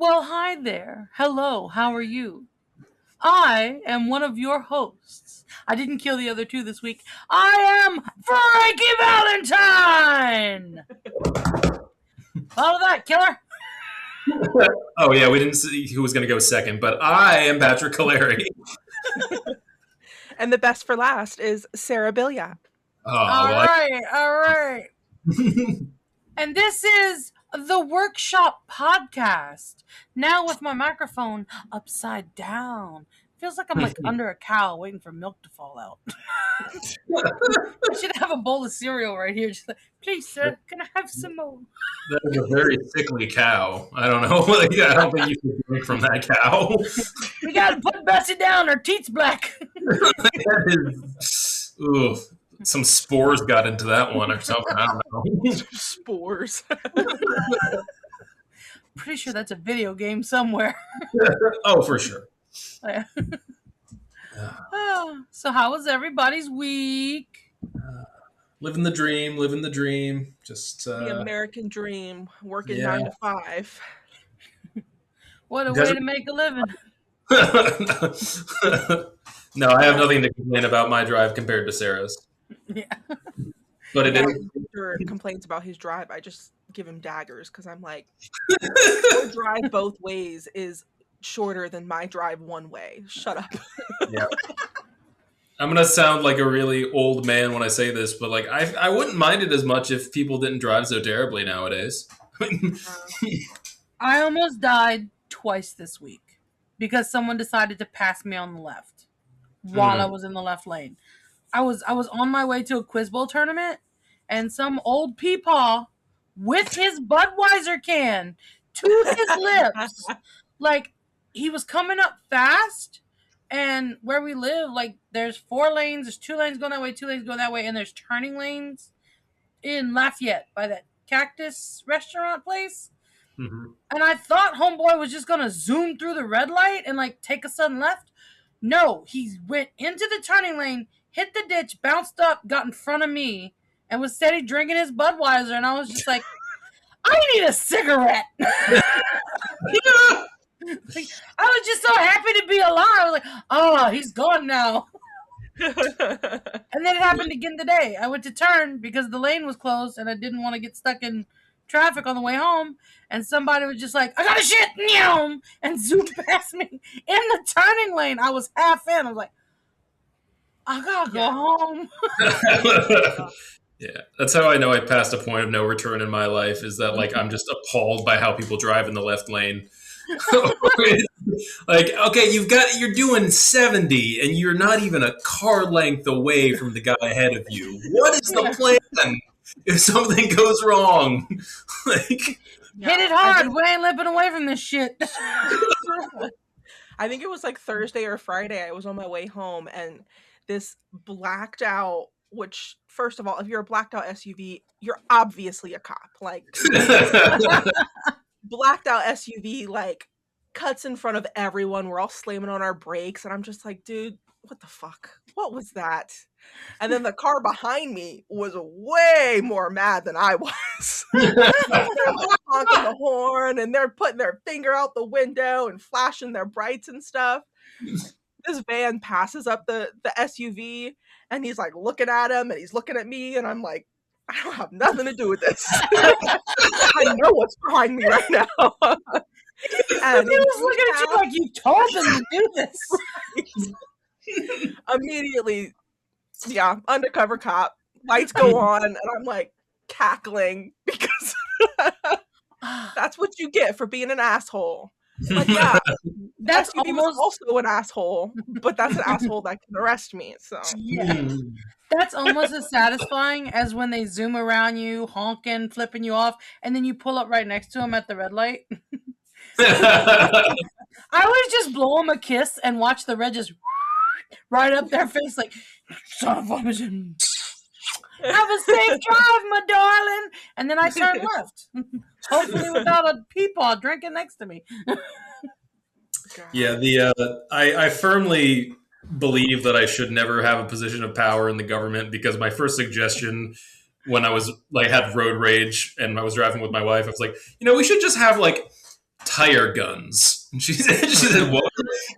Well, hi there. Hello, how are you? I am one of your hosts. I didn't kill the other two this week. I am Frankie Valentine! Follow that, killer. Oh, yeah, we didn't see who was going to go second, but I am Patrick Caleri. And the best for last is Sarah Billiat. All right. And this is the Workshop Podcast. Now with my microphone upside down. Feels like I'm under a cow waiting for milk to fall out. I should have a bowl of cereal right here. Just like, please, sir, can I have some more? That is a very sickly cow. I don't know. I don't think you can drink from that cow. We got to put Bessie down. Her teeth's black. Some spores got into that one or something. I don't know. Spores. Pretty sure that's a video game somewhere. Oh, for sure. So how was everybody's week? Living the dream. Just the American dream, working 9 to 5. What a way to make a living. No, I have nothing to complain about my drive compared to Sarah's. Yeah. But it is. Victor complains about his drive. I just give him daggers because I'm like, your drive both ways is shorter than my drive one way. Shut up. Yeah. I'm going to sound like a really old man when I say this, but like I wouldn't mind it as much if people didn't drive so terribly nowadays. I almost died twice this week because someone decided to pass me on the left while I was in the left lane. I was on my way to a Quiz Bowl tournament, and some old peepaw with his Budweiser can to his lips, like he was coming up fast. And where we live, like there's 4 lanes, there's 2 lanes going that way, 2 lanes going that way, and there's turning lanes in Lafayette by that Cactus restaurant place. Mm-hmm. And I thought homeboy was just gonna zoom through the red light and like take a sudden left. No, he went into the turning lane, hit the ditch, bounced up, got in front of me, and was steady drinking his Budweiser. And I was just like, I need a cigarette. Like, I was just so happy to be alive. I was like, oh, he's gone now. And then it happened again today. I went to turn because the lane was closed and I didn't want to get stuck in traffic on the way home. And somebody was just like, I got a shit, and zoomed past me in the turning lane. I was half in. I was like, I gotta go home. Yeah, that's how I know I passed a point of no return in my life, is that like I'm just appalled by how people drive in the left lane. Like, okay, you're doing 70 and you're not even a car length away from the guy ahead of you. What is the plan if something goes wrong? Like, hit it hard. We ain't limping away from this shit. I think it was like Thursday or Friday. I was on my way home and this blacked out, which first of all, if you're a blacked out SUV, you're obviously a cop. Like blacked out SUV like cuts in front of everyone. We're all slamming on our brakes and I'm just like, dude, what the fuck? What was that? And then the car behind me was way more mad than I was. They're honking the horn and they're putting their finger out the window and flashing their brights and stuff. This van passes up the SUV and he's like looking at him and he's looking at me and I'm like, I don't have nothing to do with this. I know what's behind me right now. And he was looking at you like you told them to do this. Right. Immediately, yeah, undercover cop, lights go on, and I'm like cackling because that's what you get for being an asshole. Like, yeah, that's almost also an asshole, but that's an asshole that can arrest me. So yeah. That's almost as satisfying as when they zoom around you, honking, flipping you off, and then you pull up right next to them at the red light. I always just blow them a kiss and watch the red just right up their face like, son of a bitch. Have a safe drive, my darling. And then I turn left. Hopefully without a peepaw drinking next to me. Yeah, I firmly believe that I should never have a position of power in the government, because my first suggestion when I was like had road rage and I was driving with my wife, I was like, we should just have like tire guns. And she said, what?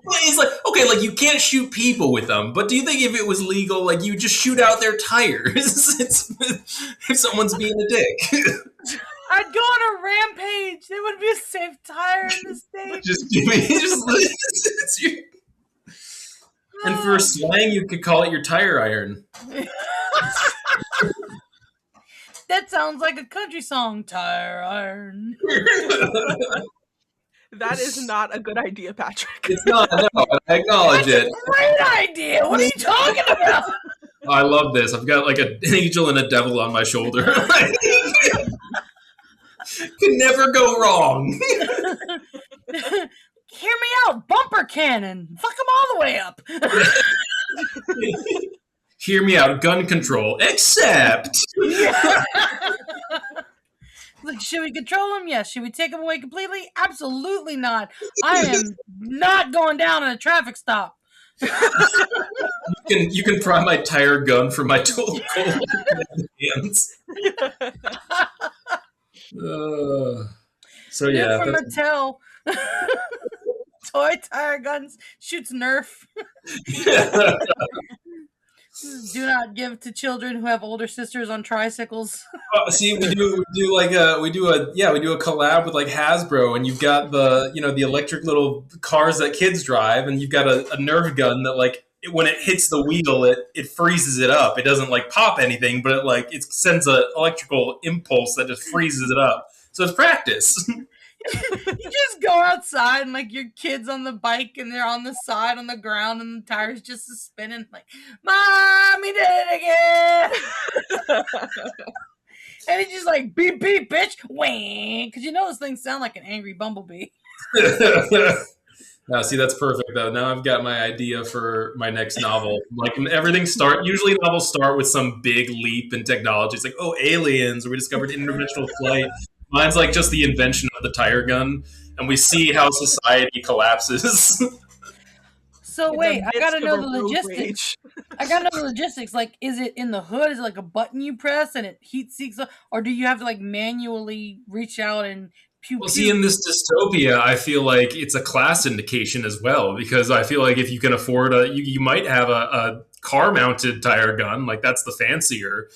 It's like, okay, like, you can't shoot people with them, but do you think if it was legal, like, you just shoot out their tires if someone's being a dick? I'd go on a rampage. There would be a safe tire in the state. Just give me, and for slang, you could call it your tire iron. That sounds like a country song. Tire iron. That is not a good idea, Patrick. It's not, no, I acknowledge it. Great idea. What are you talking about? I love this. I've got like an angel and a devil on my shoulder. Can never go wrong. Hear me out. Bumper cannon. Fuck them all the way up. Hear me out. Gun control. Except. Like, should we control them? Yes. Should we take them away completely? Absolutely not. I am not going down in a traffic stop. You can pry my tire gun from my cold hands. So yeah, from Mattel. Toy tire guns shoots Nerf. Do not give to children who have older sisters on tricycles. See, we do a collab with like Hasbro, and you've got the electric little cars that kids drive, and you've got a Nerf gun that like when it hits the wheel, it freezes it up. It doesn't like pop anything, but it sends an electrical impulse that just freezes it up. So it's practice. You just go outside and like your kid's on the bike and they're on the side on the ground and the tires just spinning like, Mommy did it again. And it's just like, beep beep bitch, wang, because those things sound like an angry bumblebee. Now, see, that's perfect though. Now I've got my idea for my next novel. Like usually novels start with some big leap in technology. It's like, oh, aliens, or we discovered interdimensional flight. Mine's like just the invention of the tire gun, and we see how society collapses. So wait, I gotta know the logistics. Like, is it in the hood? Is it like a button you press and it heat seeks up, or do you have to like manually reach out and pew? Well, see, in this dystopia, I feel like it's a class indication as well, because I feel like if you can afford you might have a car-mounted tire gun, like that's the fancier.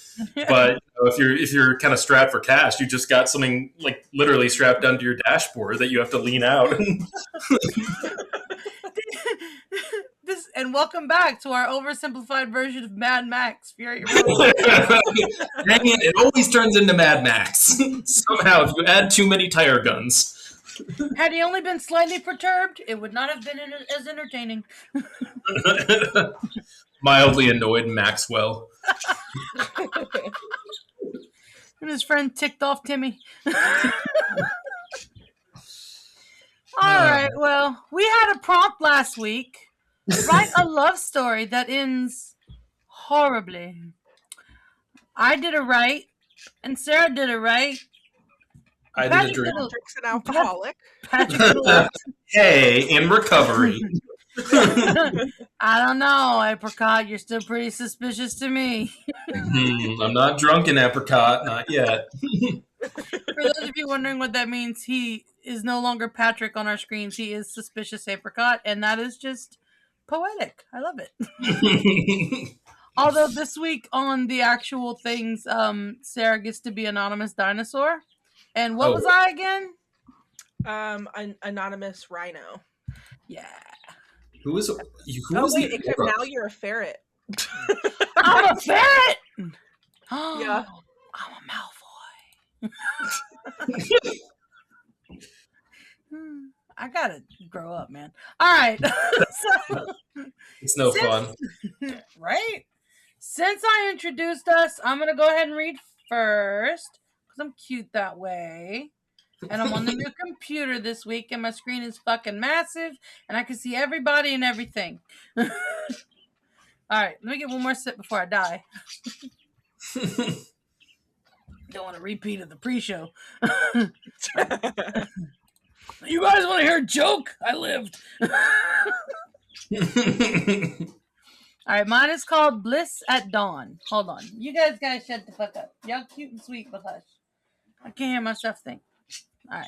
But if you're kind of strapped for cash, you just got something like literally strapped onto your dashboard that you have to lean out. And welcome back to our oversimplified version of Mad Max Fury Road. Dang it, it always turns into Mad Max. Somehow, if you add too many tire guns. Had he only been slightly perturbed, it would not have been as entertaining. Mildly annoyed Maxwell. And his friend ticked off Timmy. All right, well, we had a prompt last week. Write a love story that ends horribly. I did it right, and Sarah did it right. I did a drink. Patrick's an alcoholic. Patrick did it. Hey, in recovery. I don't know, Apricot. You're still pretty suspicious to me. I'm not drunk in Apricot, not yet. For those of you wondering what that means, he is no longer Patrick on our screens. He is Suspicious Apricot, and that is just poetic. I love it. Although this week on the actual things, Sarah gets to be Anonymous Dinosaur. And what was I again? An anonymous rhino. Yeah. Who was except now you're a ferret. I'm a ferret! Yeah. I'm a Malfoy. I gotta grow up, man. All right. It's no fun. Right? Since I introduced us, I'm going to go ahead and read first because I'm cute that way. And I'm on the new computer this week, and my screen is fucking massive, and I can see everybody and everything. All right, let me get one more sip before I die. Don't want a repeat of the pre-show. You guys want to hear a joke? I lived. All right, mine is called Bliss at Dawn. Hold on. You guys gotta shut the fuck up. Y'all cute and sweet, but hush. I can't hear myself think. All right.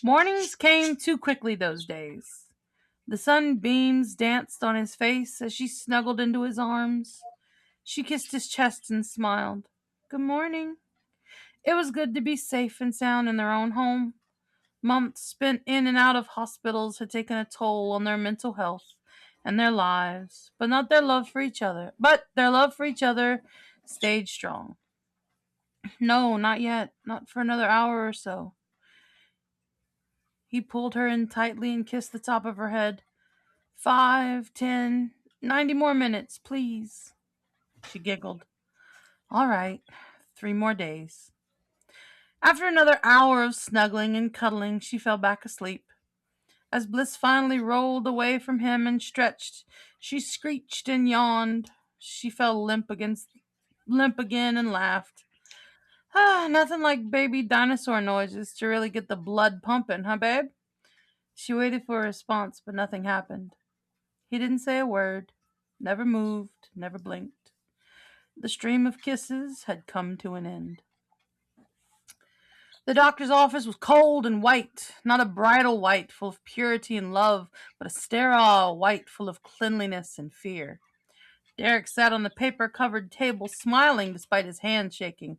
Mornings came too quickly those days. The sunbeams danced on his face as she snuggled into his arms. She kissed his chest and smiled. Good morning. It was good to be safe and sound in their own home. Months spent in and out of hospitals had taken a toll on their mental health and their lives, but not their love for each other. But their love for each other stayed strong. No, not yet. Not for another hour or so. He pulled her in tightly and kissed the top of her head. 5, 10, 90 more minutes, please. She giggled. All right, 3 more days. After another hour of snuggling and cuddling, she fell back asleep. As Bliss finally rolled away from him and stretched, she screeched and yawned. She fell limp again and laughed. Ah, nothing like baby dinosaur noises to really get the blood pumping, huh, babe? She waited for a response, but nothing happened. He didn't say a word, never moved, never blinked. The stream of kisses had come to an end. The doctor's office was cold and white, not a bridal white full of purity and love, but a sterile white full of cleanliness and fear. Derek sat on the paper-covered table, smiling despite his hand shaking.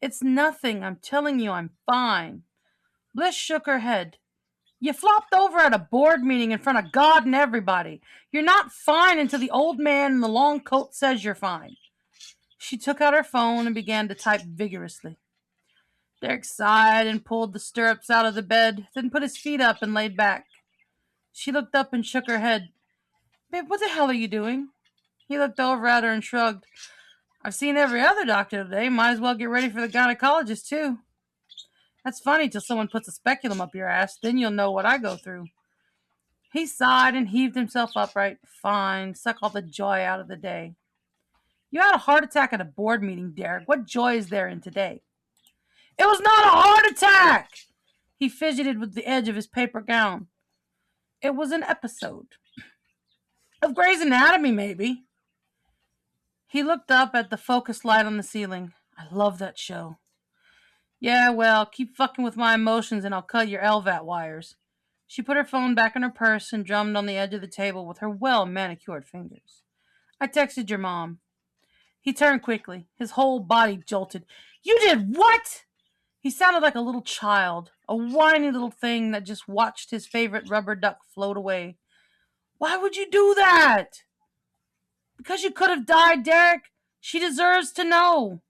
It's nothing, I'm telling you, I'm fine. Bliss shook her head. You flopped over at a board meeting in front of God and everybody. You're not fine until the old man in the long coat says you're fine. She took out her phone and began to type vigorously. Derek sighed and pulled the stirrups out of the bed, then put his feet up and laid back. She looked up and shook her head. Babe, what the hell are you doing? He looked over at her and shrugged. I've seen every other doctor today. Might as well get ready for the gynecologist, too. That's funny till someone puts a speculum up your ass. Then you'll know what I go through. He sighed and heaved himself upright. Fine, suck all the joy out of the day. You had a heart attack at a board meeting, Derek. What joy is there in today? It was not a heart attack! He fidgeted with the edge of his paper gown. It was an episode. Of Grey's Anatomy, maybe. He looked up at the focused light on the ceiling. I love that show. Yeah, well, keep fucking with my emotions and I'll cut your LVAT wires. She put her phone back in her purse and drummed on the edge of the table with her well-manicured fingers. I texted your mom. He turned quickly. His whole body jolted. You did what? He sounded like a little child, a whiny little thing that just watched his favorite rubber duck float away. Why would you do that? Because you could have died, Derek. She deserves to know.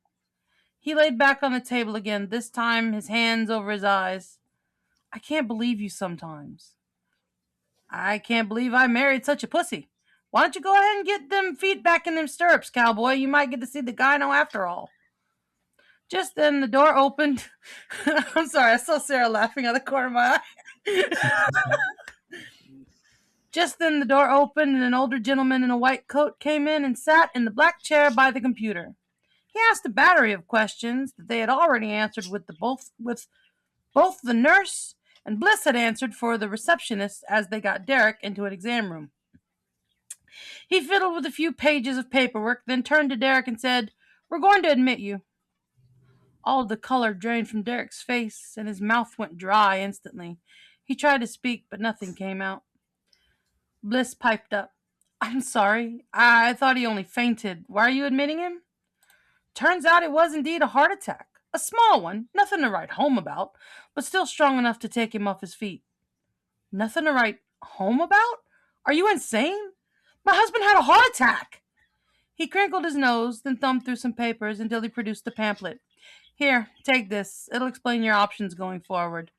He laid back on the table again, this time his hands over his eyes. I can't believe you sometimes. I can't believe I married such a pussy. Why don't you go ahead and get them feet back in them stirrups, cowboy? You might get to see the gyno after all. Just then the door opened. I'm sorry, I saw Sarah laughing out of the corner of my eye. Just then the door opened and an older gentleman in a white coat came in and sat in the black chair by the computer. He asked a battery of questions that they had already answered with both the nurse and Bliss had answered for the receptionist as they got Derek into an exam room. He fiddled with a few pages of paperwork, then turned to Derek and said, We're going to admit you. All of the color drained from Derek's face, and his mouth went dry instantly. He tried to speak, but nothing came out. Bliss piped up. I'm sorry. I thought he only fainted. Why are you admitting him? Turns out it was indeed a heart attack. A small one, nothing to write home about, but still strong enough to take him off his feet. Nothing to write home about? Are you insane? My husband had a heart attack. He crinkled his nose, then thumbed through some papers until he produced a pamphlet. Here, take this. It'll explain your options going forward.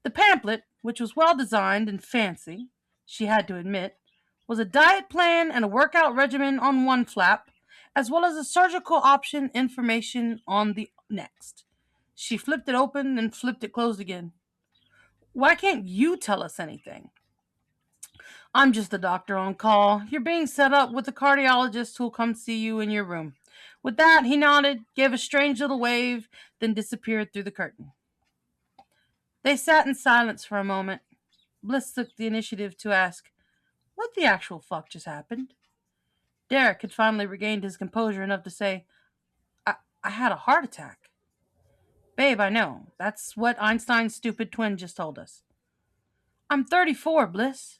The pamphlet, which was well designed and fancy, she had to admit, was a diet plan and a workout regimen on one flap, as well as a surgical option information on the next. She flipped it open and flipped it closed again. Why can't you tell us anything? I'm just the doctor on call. You're being set up with a cardiologist who'll come see you in your room. With that, he nodded, gave a strange little wave, then disappeared through the curtain. They sat in silence for a moment. Bliss took the initiative to ask, What the actual fuck just happened? Derek had finally regained his composure enough to say, I had a heart attack. Babe, I know. That's what Einstein's stupid twin just told us. I'm 34, Bliss.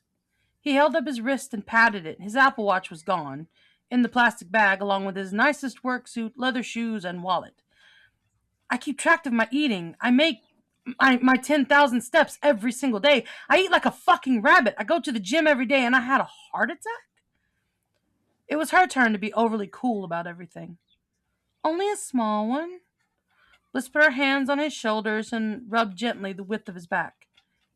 He held up his wrist and patted it. His Apple Watch was gone, in the plastic bag, along with his nicest work suit, leather shoes, and wallet. I keep track of my eating. I make my 10,000 steps every single day. I eat like a fucking rabbit. I go to the gym every day, and I had a heart attack? It was her turn to be overly cool about everything. Only a small one. Bliss put her hands on his shoulders and rubbed gently the width of his back.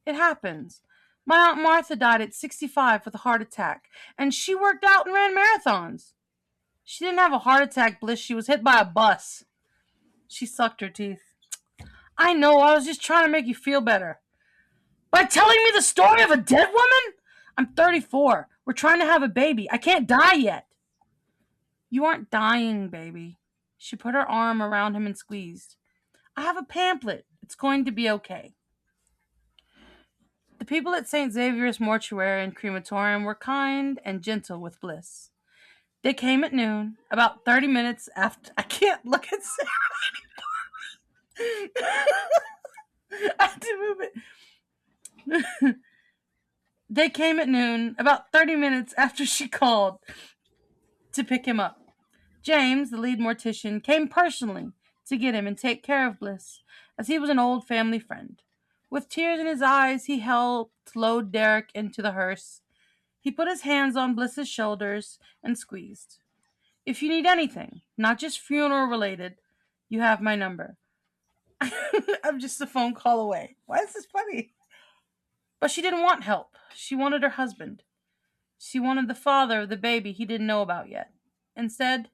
It happens. My Aunt Martha died at 65 with a heart attack, and she worked out and ran marathons. She didn't have a heart attack, Bliss. She was hit by a bus. She sucked her teeth. I know, I was just trying to make you feel better. By telling me the story of a dead woman? I'm 34. We're trying to have a baby. I can't die yet. You aren't dying, baby. She put her arm around him and squeezed. I have a pamphlet. It's going to be okay. The people at St. Xavier's Mortuary and Crematorium were kind and gentle with Bliss. They came at noon, about 30 minutes after... I can't look at Sarah anymore. I have to move it. They came at noon, about 30 minutes after she called to pick him up. James, the lead mortician, came personally to get him and take care of Bliss, as he was an old family friend. With tears in his eyes, he helped load Derek into the hearse. He put his hands on Bliss's shoulders and squeezed. If you need anything, not just funeral related, you have my number. I'm just a phone call away. Why is this funny? But she didn't want help. She wanted her husband. She wanted the father of the baby he didn't know about yet. Instead,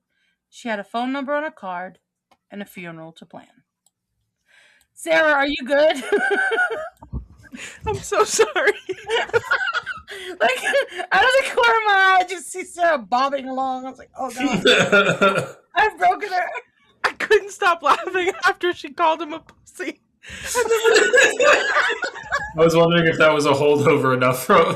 she had a phone number on a card and a funeral to plan. Sarah, are you good? I'm so sorry. Like, out of the corner of my eye, I just see Sarah bobbing along. I was like, oh, God. I've broken her. I couldn't stop laughing after she called him a pussy. I was wondering if that was a holdover enough from.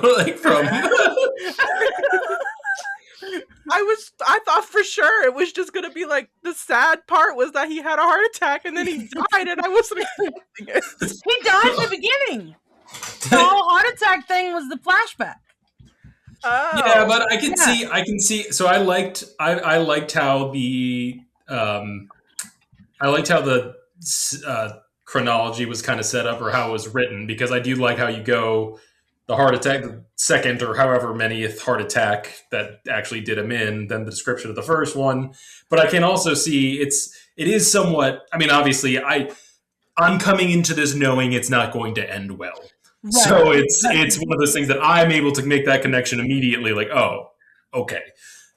I thought for sure it was just gonna be like the sad part was that he had a heart attack and then he died, and I wasn't expecting it. He died in the beginning. The whole heart attack thing was the flashback. Oh. Yeah, but I can see. So I liked how the chronology was kind of set up, or how it was written, because I do like how you go the heart attack, the second or however manyth heart attack that actually did him in, then the description of the first one. But I can also see it is somewhat. I mean, obviously, I'm coming into this knowing it's not going to end well. Right. So it's one of those things that I'm able to make that connection immediately. Like, oh, okay.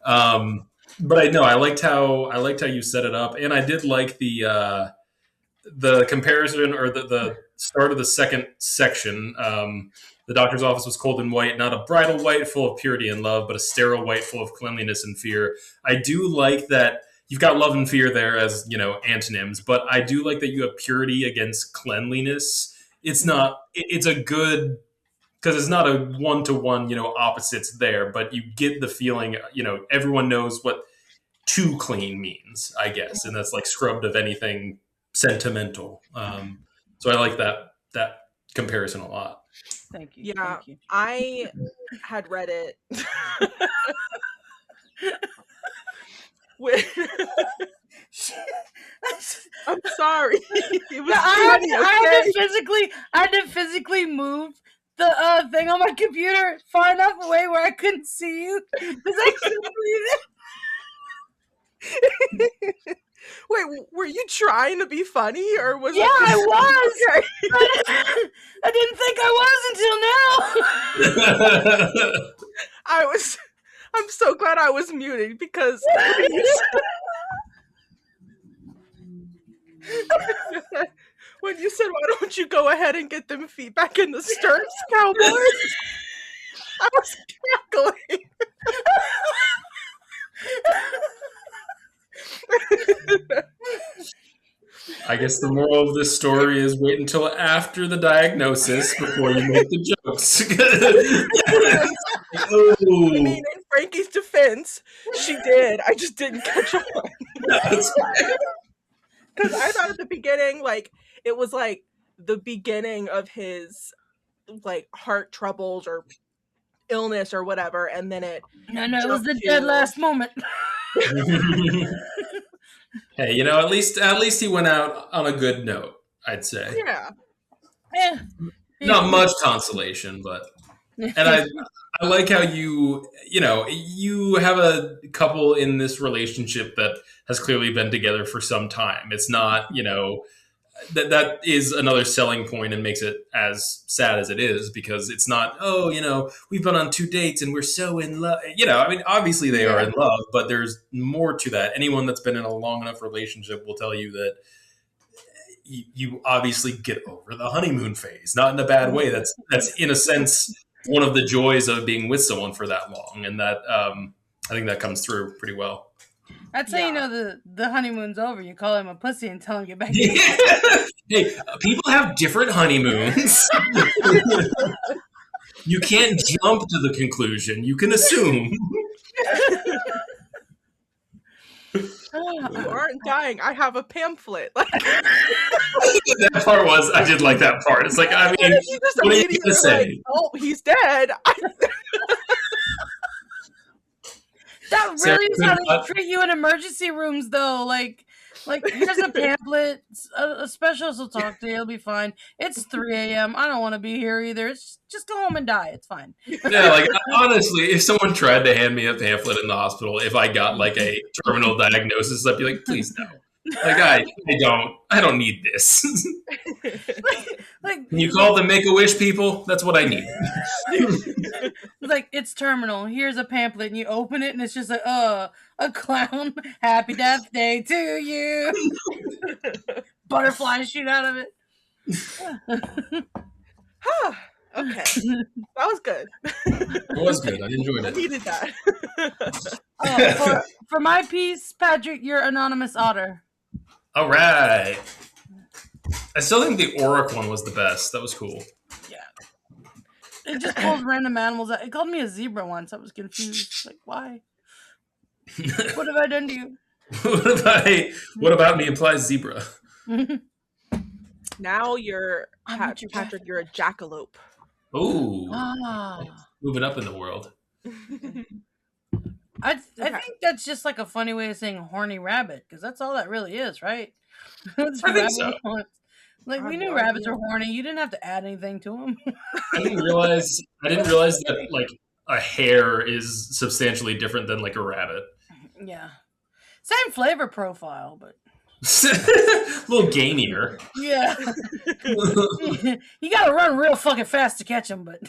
But I liked how you set it up, and I did like the comparison, or the start of the second section. The doctor's office was cold and white, not a bridal white full of purity and love, but a sterile white full of cleanliness and fear. I do like that you've got love and fear there as, antonyms, but I do like that you have purity against cleanliness. It's a good, because it's not a one-to-one, opposites there, but you get the feeling, everyone knows what too clean means, I guess. And that's like scrubbed of anything sentimental. So I like that comparison a lot. Thank you. Yeah, Thank you. I had read it. I'm sorry. It was I had to physically move the thing on my computer far enough away where I couldn't see you. I couldn't believe it. Wait, were you trying to be funny, or was it? Yeah, I was. Okay. I didn't think I was until now. I'm so glad I was muted, because when you said, why don't you go ahead and get them feet back in the stirrups, cowboy? I was cackling. I guess the moral of this story is wait until after the diagnosis before you make the jokes. I mean, in Frankie's defense, she did. I just didn't catch on. Because I thought at the beginning, like, it was like the beginning of his like heart troubles or illness or whatever, and then it No, it was jumped the dead to last moment. Hey, at least he went out on a good note, I'd say. yeah. Yeah. Not much consolation, but and I like how you have a couple in this relationship that has clearly been together for some time. It's not, that is another selling point and makes it as sad as it is because it's not, oh, we've been on 2 dates and we're so in love. I mean, obviously they are Yeah. in love, but there's more to that. Anyone that's been in a long enough relationship will tell you that you obviously get over the honeymoon phase, not in a bad way. That's in a sense one of the joys of being with someone for that long, and that I think that comes through pretty well. That's how you know the honeymoon's over. You call him a pussy and tell him to get back to you. Hey, people have different honeymoons. You can't jump to the conclusion. You can assume. You aren't dying. I have a pamphlet. Like, That part was, I did like that part. It's like, I mean, you just what are you immediately going to say? like, oh, he's dead. That Sarah, really is how they treat you in emergency rooms, though. Like here's a pamphlet. A specialist will talk to you. It'll be fine. It's 3 a.m. I don't want to be here either. It's just go home and die. It's fine. Yeah, like honestly, if someone tried to hand me a pamphlet in the hospital, if I got like a terminal diagnosis, I'd be like, please no. Like I don't need this. Like Can you call the Make-A-Wish people? That's what I need. like it's terminal. Here's a pamphlet, and you open it, and it's just like, a clown. Happy Death Day to you. Butterflies shoot out of it. Okay, that was good. It was good. I enjoyed I it. needed that. For my piece, Patrick, you're anonymous otter. All right. I still think the Auric one was the best. That was cool. Yeah. It just pulls random animals out. It called me a zebra once. I was confused. Like, why? What have I done to you? What about me implies zebra? Now you're I'm your Patrick. You're a jackalope. Ooh. Ah. Moving up in the world. I think that's just like a funny way of saying horny rabbit, because that's all that really is, right? That's I what think rabbit so. wants. Like, I we have knew no rabbits idea. were horny. You didn't have to add anything to them. I didn't realize that like a hare is substantially different than like a rabbit. Yeah. Same flavor profile, but A little gamier. yeah. You gotta run real fucking fast to catch them, but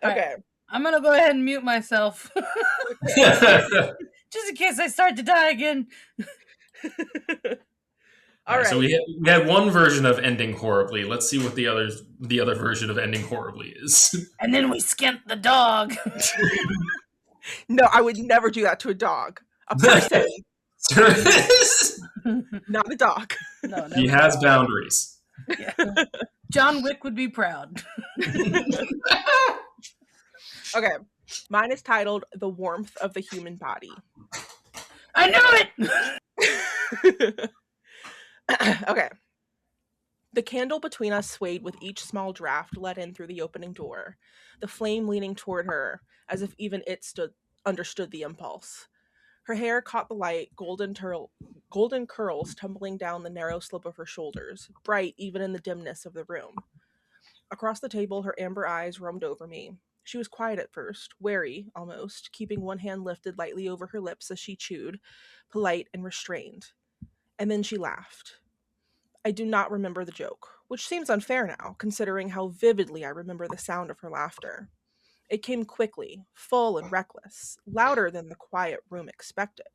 Okay. I'm gonna go ahead and mute myself. Just in case I start to die again. All right. So we had one version of ending horribly. Let's see what the other version of ending horribly is. And then we skimp the dog. No, I would never do that to a dog. A person, not a dog. No, He never. has boundaries. Yeah. John Wick would be proud. Okay. Mine is titled The Warmth of the Human Body. I knew it! Okay. The candle between us swayed with each small draft let in through the opening door, the flame leaning toward her, as if even it understood the impulse. Her hair caught the light, golden curls tumbling down the narrow slope of her shoulders, bright even in the dimness of the room. Across the table, her amber eyes roamed over me. She was quiet at first, wary, almost, keeping one hand lifted lightly over her lips as she chewed, polite and restrained. And then she laughed. I do not remember the joke, which seems unfair now, considering how vividly I remember the sound of her laughter. It came quickly, full and reckless, louder than the quiet room expected.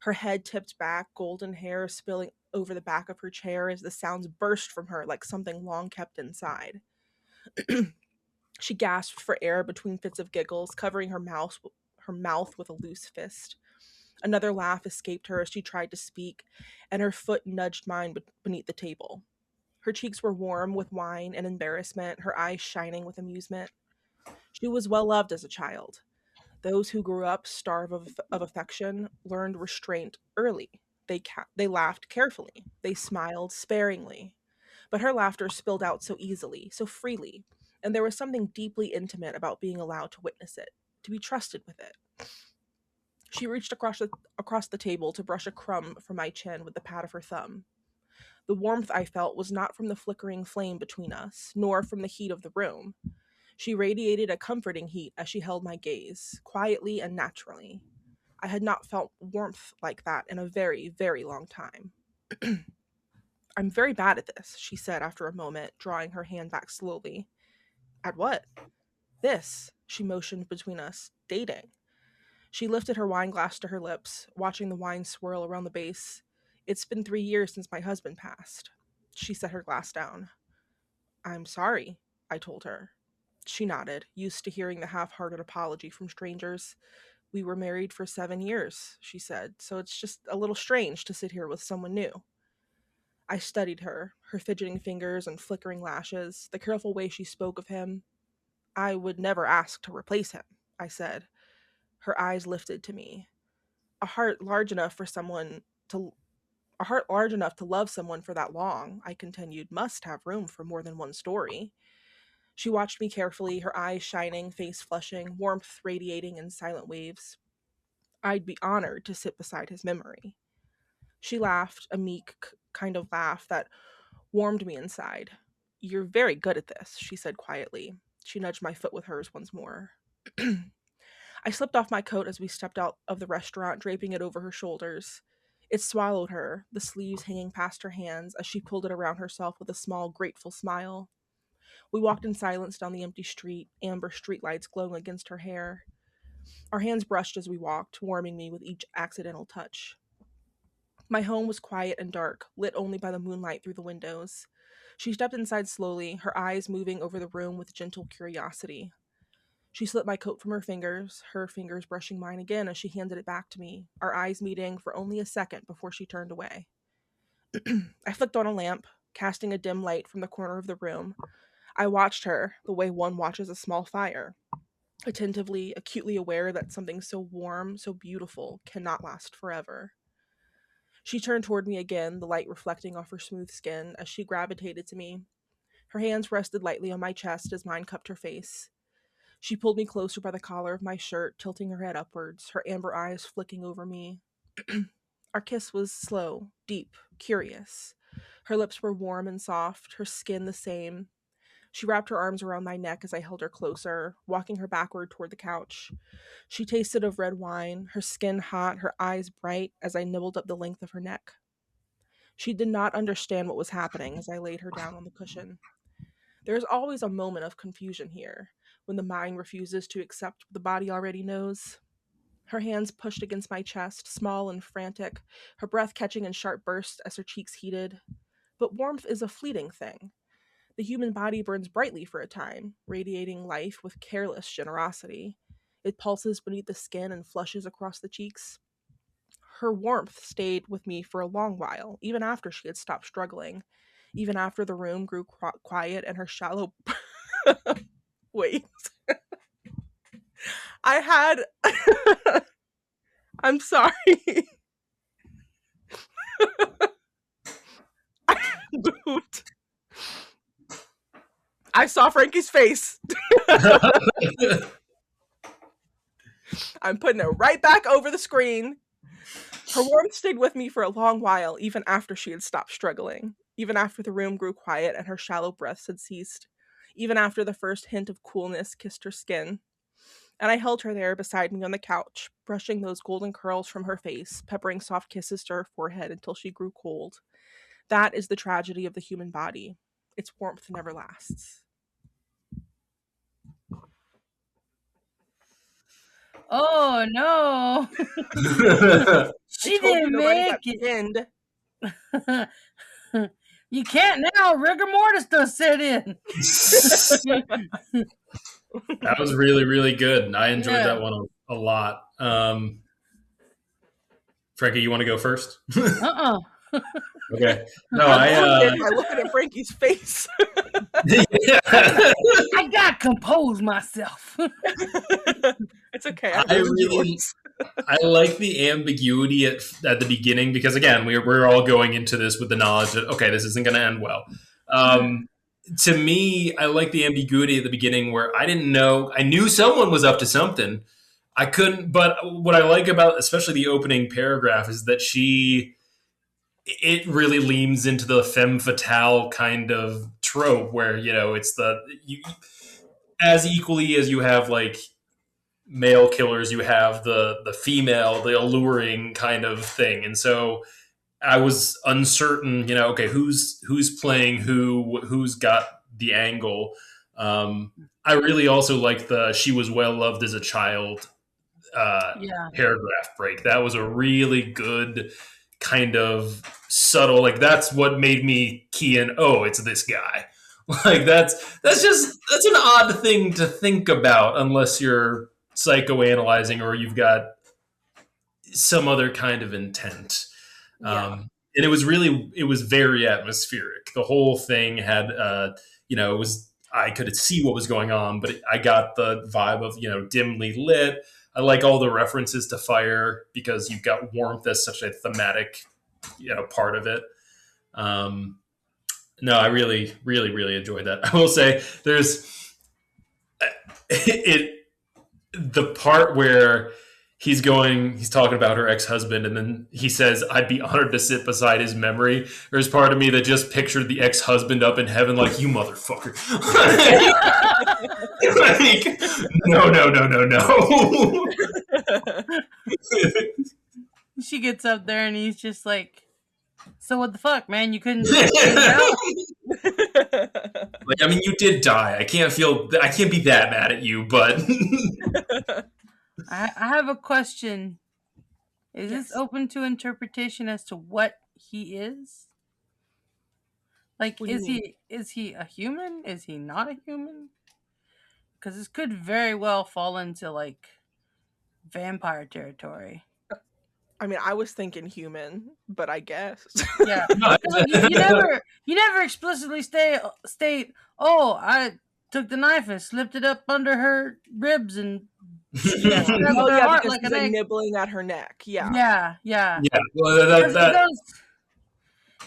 Her head tipped back, golden hair spilling over the back of her chair as the sounds burst from her like something long kept inside. She gasped for air between fits of giggles, covering her mouth with a loose fist. Another laugh escaped her as she tried to speak, and her foot nudged mine beneath the table. Her cheeks were warm with wine and embarrassment, her eyes shining with amusement. She was well loved as a child. Those who grew up starved of affection learned restraint early, They laughed carefully. They smiled sparingly. But her laughter spilled out so easily, so freely, and there was something deeply intimate about being allowed to witness it, to be trusted with it. She reached across the table to brush a crumb from my chin with the pad of her thumb. The warmth I felt was not from the flickering flame between us, nor from the heat of the room. She radiated a comforting heat as she held my gaze, quietly and naturally. I had not felt warmth like that in a very, very long time. I'm very bad at this, she said after a moment, drawing her hand back slowly. At what? This, she motioned between us. Dating. She lifted her wine glass to her lips, watching the wine swirl around the base. It's been 3 years since my husband passed. She set her glass down. I'm sorry, I told her. She nodded, used to hearing the half-hearted apology from strangers. We were married for 7 years, she said, so it's just a little strange to sit here with someone new. I studied her fidgeting fingers and flickering lashes, the careful way she spoke of him. I would never ask to replace him, I said. Her eyes lifted to me. A heart large enough to love someone for that long, I continued, must have room for more than one story. She watched me carefully, her eyes shining, face flushing, warmth radiating in silent waves. I'd be honored to sit beside his memory. She laughed, a meek kind of laugh that warmed me inside. You're very good at this, she said quietly. She nudged my foot with hers once more. I slipped off my coat as we stepped out of the restaurant, draping it over her shoulders. It swallowed her, the sleeves hanging past her hands as she pulled it around herself with a small, grateful smile. We walked in silence down the empty street, amber streetlights glowing against her hair. Our hands brushed as we walked, warming me with each accidental touch. My home was quiet and dark, lit only by the moonlight through the windows. She stepped inside slowly, her eyes moving over the room with gentle curiosity. She slipped my coat from her fingers brushing mine again as she handed it back to me, our eyes meeting for only a second before she turned away. I flicked on a lamp, casting a dim light from the corner of the room. I watched her, the way one watches a small fire, attentively, acutely aware that something so warm, so beautiful, cannot last forever. She turned toward me again, the light reflecting off her smooth skin as she gravitated to me. Her hands rested lightly on my chest as mine cupped her face. She pulled me closer by the collar of my shirt, tilting her head upwards, her amber eyes flicking over me. Our kiss was slow, deep, curious. Her lips were warm and soft, her skin the same. She wrapped her arms around my neck as I held her closer, walking her backward toward the couch. She tasted of red wine, her skin hot, her eyes bright as I nibbled up the length of her neck. She did not understand what was happening as I laid her down on the cushion. There is always a moment of confusion here, when the mind refuses to accept what the body already knows. Her hands pushed against my chest, small and frantic, her breath catching in sharp bursts as her cheeks heated. But warmth is a fleeting thing. The human body burns brightly for a time, radiating life with careless generosity. It pulses beneath the skin and flushes across the cheeks. Her warmth stayed with me for a long while, even after she had stopped struggling, even after the room grew quiet and her shallow... Wait. I had... I'm sorry. I moved. I saw Frankie's face. I'm putting it right back over the screen. Her warmth stayed with me for a long while, even after she had stopped struggling, even after the room grew quiet and her shallow breaths had ceased, even after the first hint of coolness kissed her skin. And I held her there beside me on the couch, brushing those golden curls from her face, peppering soft kisses to her forehead until she grew cold. That is the tragedy of the human body. Its warmth never lasts. Oh no. She didn't make it. You can't now. Rigor mortis does set in. That was really, really good. I enjoyed that one a lot. Frankie, you want to go first? Okay. No, I looking at Frankie's face. I got to compose myself. It's okay. I really, I like the ambiguity at the beginning because again we're all going into this with the knowledge that okay, this isn't going to end well. Um, to me, I like the ambiguity at the beginning where I didn't know. I knew someone was up to something. I couldn't. But what I like about especially the opening paragraph is that it really leans into the femme fatale kind of trope where it's as equally as you have like male killers, you have the female, the alluring kind of thing. And so I was uncertain, okay, who's playing who's got the angle. I really also like the she was well loved as a child Yeah. paragraph break. That was a really good kind of subtle, like that's what made me key in, oh, it's this guy. Like that's an odd thing to think about unless you're psychoanalyzing or you've got some other kind of intent. Yeah. And it was very atmospheric. The whole thing had, it was, I could see what was going on, but I got the vibe of, dimly lit. I like all the references to fire because you've got warmth as such a thematic, part of it. No, I really, really, really enjoyed that. I will say there's it the part where he's talking about her ex-husband and then he says I'd be honored to sit beside his memory. There's part of me that just pictured the ex-husband up in heaven like, you motherfucker. Like, no, no, no, no, no. She gets up there and he's just like, so what the fuck, man? You couldn't just figure it out? Like, I mean, you did die. I can't be that mad at you, but I have a question. Is Yes. this open to interpretation as to what he is? Like, What do you mean? is he a human? Is he not a human? Because this could very well fall into like vampire territory. I mean, I was thinking human, but I guess. Yeah, 'cause, like, you never explicitly state. Oh, I took the knife and slipped it up under her ribs and Yeah. scrambled Oh, her yeah, heart because like he's an like egg. nibbling at her neck. Yeah. Yeah, yeah. yeah, well,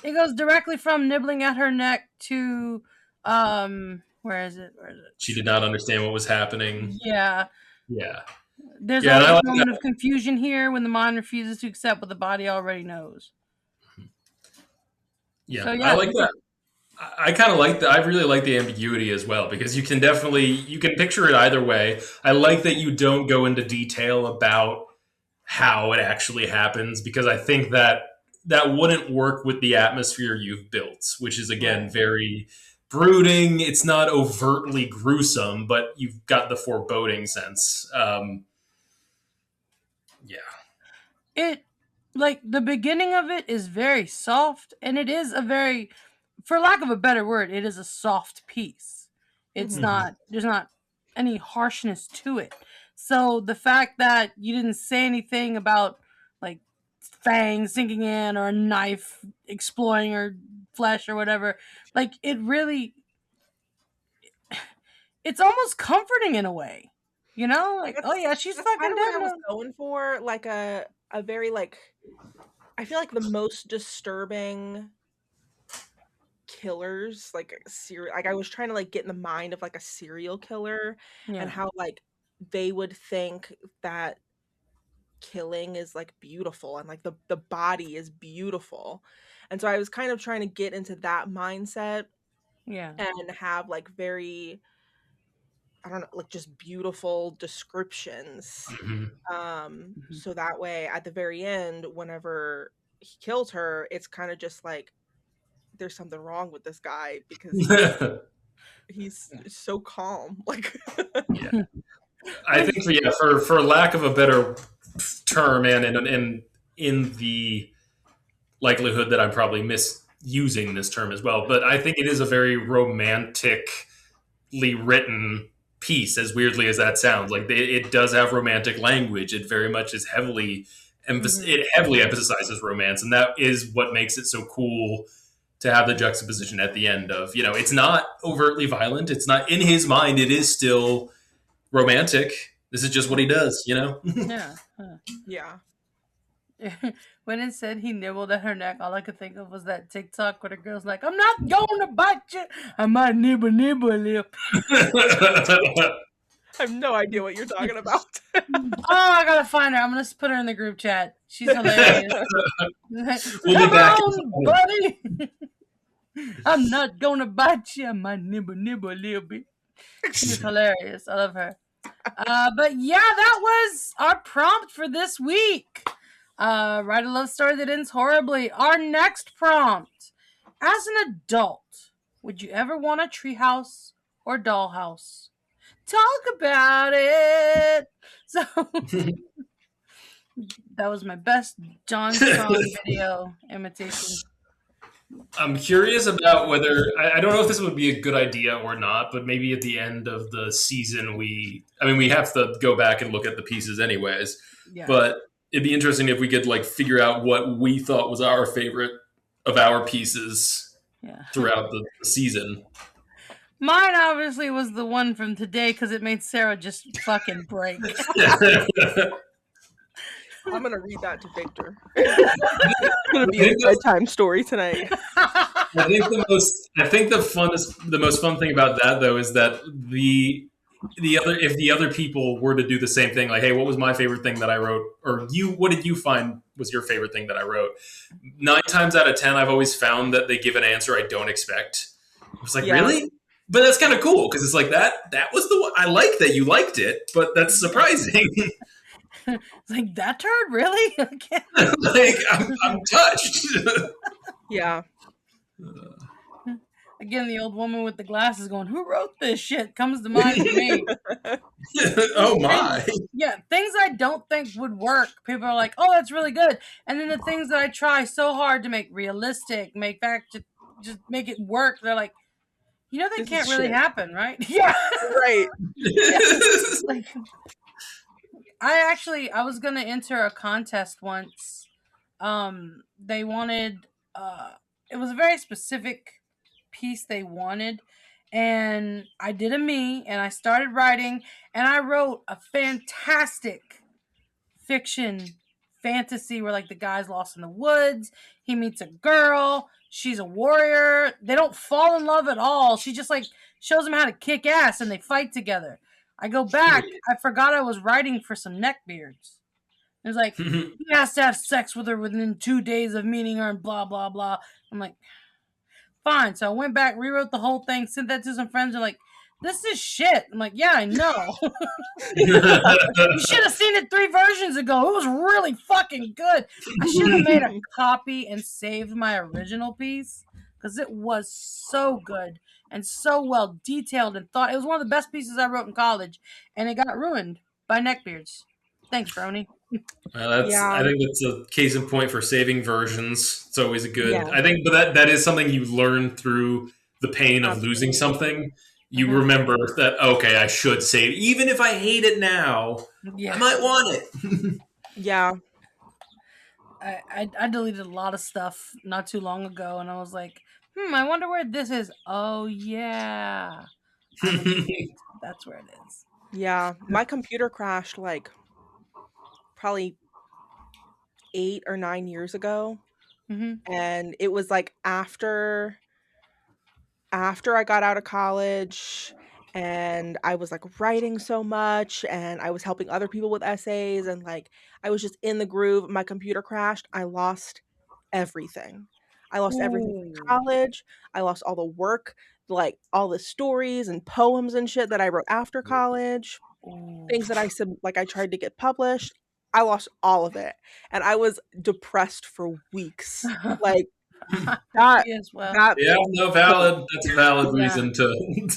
It goes directly from nibbling at her neck to where is it? she did not understand what was happening. Yeah. Yeah. There's Yeah, and always I a like moment that. of confusion here when the mind refuses to accept what the body already knows. Yeah, So I yeah. like that. I kind of like that. I really like the ambiguity as well because you can picture it either way. I like that you don't go into detail about how it actually happens because I think that wouldn't work with the atmosphere you've built, which is again Right. very brooding. It's not overtly gruesome, but you've got the foreboding sense. Yeah. It like the beginning of it is very soft and it is a very, for lack of a better word, it is a soft piece. It's Mhm. not, there's not any harshness to it. So the fact that you didn't say anything about like fangs sinking in or a knife exploring her flesh or whatever, like it really, it's almost comforting in a way. You know, like, oh yeah, she's That's kind fucking of what dead I was now. going for. Like a very like, I feel like the most disturbing killers, like like I was trying to like get in the mind of like a serial killer and Yeah, how like they would think that killing is like beautiful and like the body is beautiful. And so I was kind of trying to get into that mindset yeah, and have like very, I don't know, like just beautiful descriptions. Mhm. mhm. So that way at the very end, whenever he kills her, it's kind of just like there's something wrong with this guy because he's so calm. Like Yeah. I think for lack of a better term and in the likelihood that I'm probably misusing this term as well, but I think it is a very romantically written piece, as weirdly as that sounds. Like it does have romantic language. It very much is Mhm. it heavily emphasizes romance, and that is what makes it so cool to have the juxtaposition at the end of, it's not overtly violent. It's not in his mind. It is still romantic. This is just what he does, you know? Yeah. Yeah. When it said he nibbled at her neck, all I could think of was that TikTok where the girl's like, I'm not going to bite you. I might nibble a lip. I have no idea what you're talking about. Oh, I gotta find her. I'm gonna put her in the group chat. She's hilarious. We'll be back. Come on, buddy. I'm not gonna bite you. I might nibble a little bit. She's hilarious. I love her. But yeah, that was our prompt for this week. Write a love story that ends horribly. Our next prompt. As an adult, would you ever want a treehouse or dollhouse? Talk about it. So that was my best John Song video imitation. I'm curious about whether I don't know if this would be a good idea or not, but maybe at the end of the season we have to go back and look at the pieces anyways. Yeah. But it'd be interesting if we could like figure out what we thought was our favorite of our pieces throughout the season. Mine obviously was the one from today because it made Sarah just fucking break. I'm gonna read that to Victor. It's gonna be a bedtime story tonight. I think the most fun thing about that though is that if the other people were to do the same thing, like, hey, what was my favorite thing that I wrote, or what did you find was your favorite thing that I wrote? 9 times out of 10, I've always found that they give an answer I don't expect. I was like, really? But that's kind of cool because it's like that was the one I like that you liked it, but that's surprising. It's like, that turd, really? Like I'm touched. Yeah. Again, the old woman with the glasses going, who wrote this shit? Comes to mind for me. Oh my. Yeah, things I don't think would work. People are like, oh, that's really good. And then the things that I try so hard to make realistic, just make it work, they're like, you know, that This can't is really shit. happen, right? Yeah. Right. Like, I was gonna enter a contest once. They wanted it was a very specific piece they wanted, and I did a me and I started writing and I wrote a fantastic fiction fantasy where like the guy's lost in the woods, he meets a girl, she's a warrior, they don't fall in love at all, she just like shows him how to kick ass and they fight together. I go back, I forgot I was writing for some neckbeards. It was like, he has to have sex with her within 2 days of meeting her and blah blah blah. I'm like, fine. So I went back, rewrote the whole thing, sent that to some friends. They're like, this is shit. I'm like, yeah, I know. You should have seen it 3 versions ago. It was really fucking good. I should have made a copy and saved my original piece because it was so good and so well detailed and thought. It was one of the best pieces I wrote in college, and it got ruined by neckbeards. Thanks, Brony. I think that's a case in point for saving versions. It's always a good. Yeah. I think, but that is something you learn through the pain of losing something. You remember that, okay, I should save, even if I hate it now. Yeah. I might want it. Yeah. I deleted a lot of stuff not too long ago, and I was like, I wonder where this is. Oh yeah, that's where it is. Yeah, my computer crashed like probably 8 or 9 years ago, and it was like after I got out of college, and I was like writing so much, and I was helping other people with essays, and like I was just in the groove. My computer crashed. I lost everything. I lost everything from college. I lost all the work, like all the stories and poems and shit that I wrote after college. Things that I tried to get published. I lost all of it, and I was depressed for weeks. Like that. Yeah, no, valid. That's a valid reason to.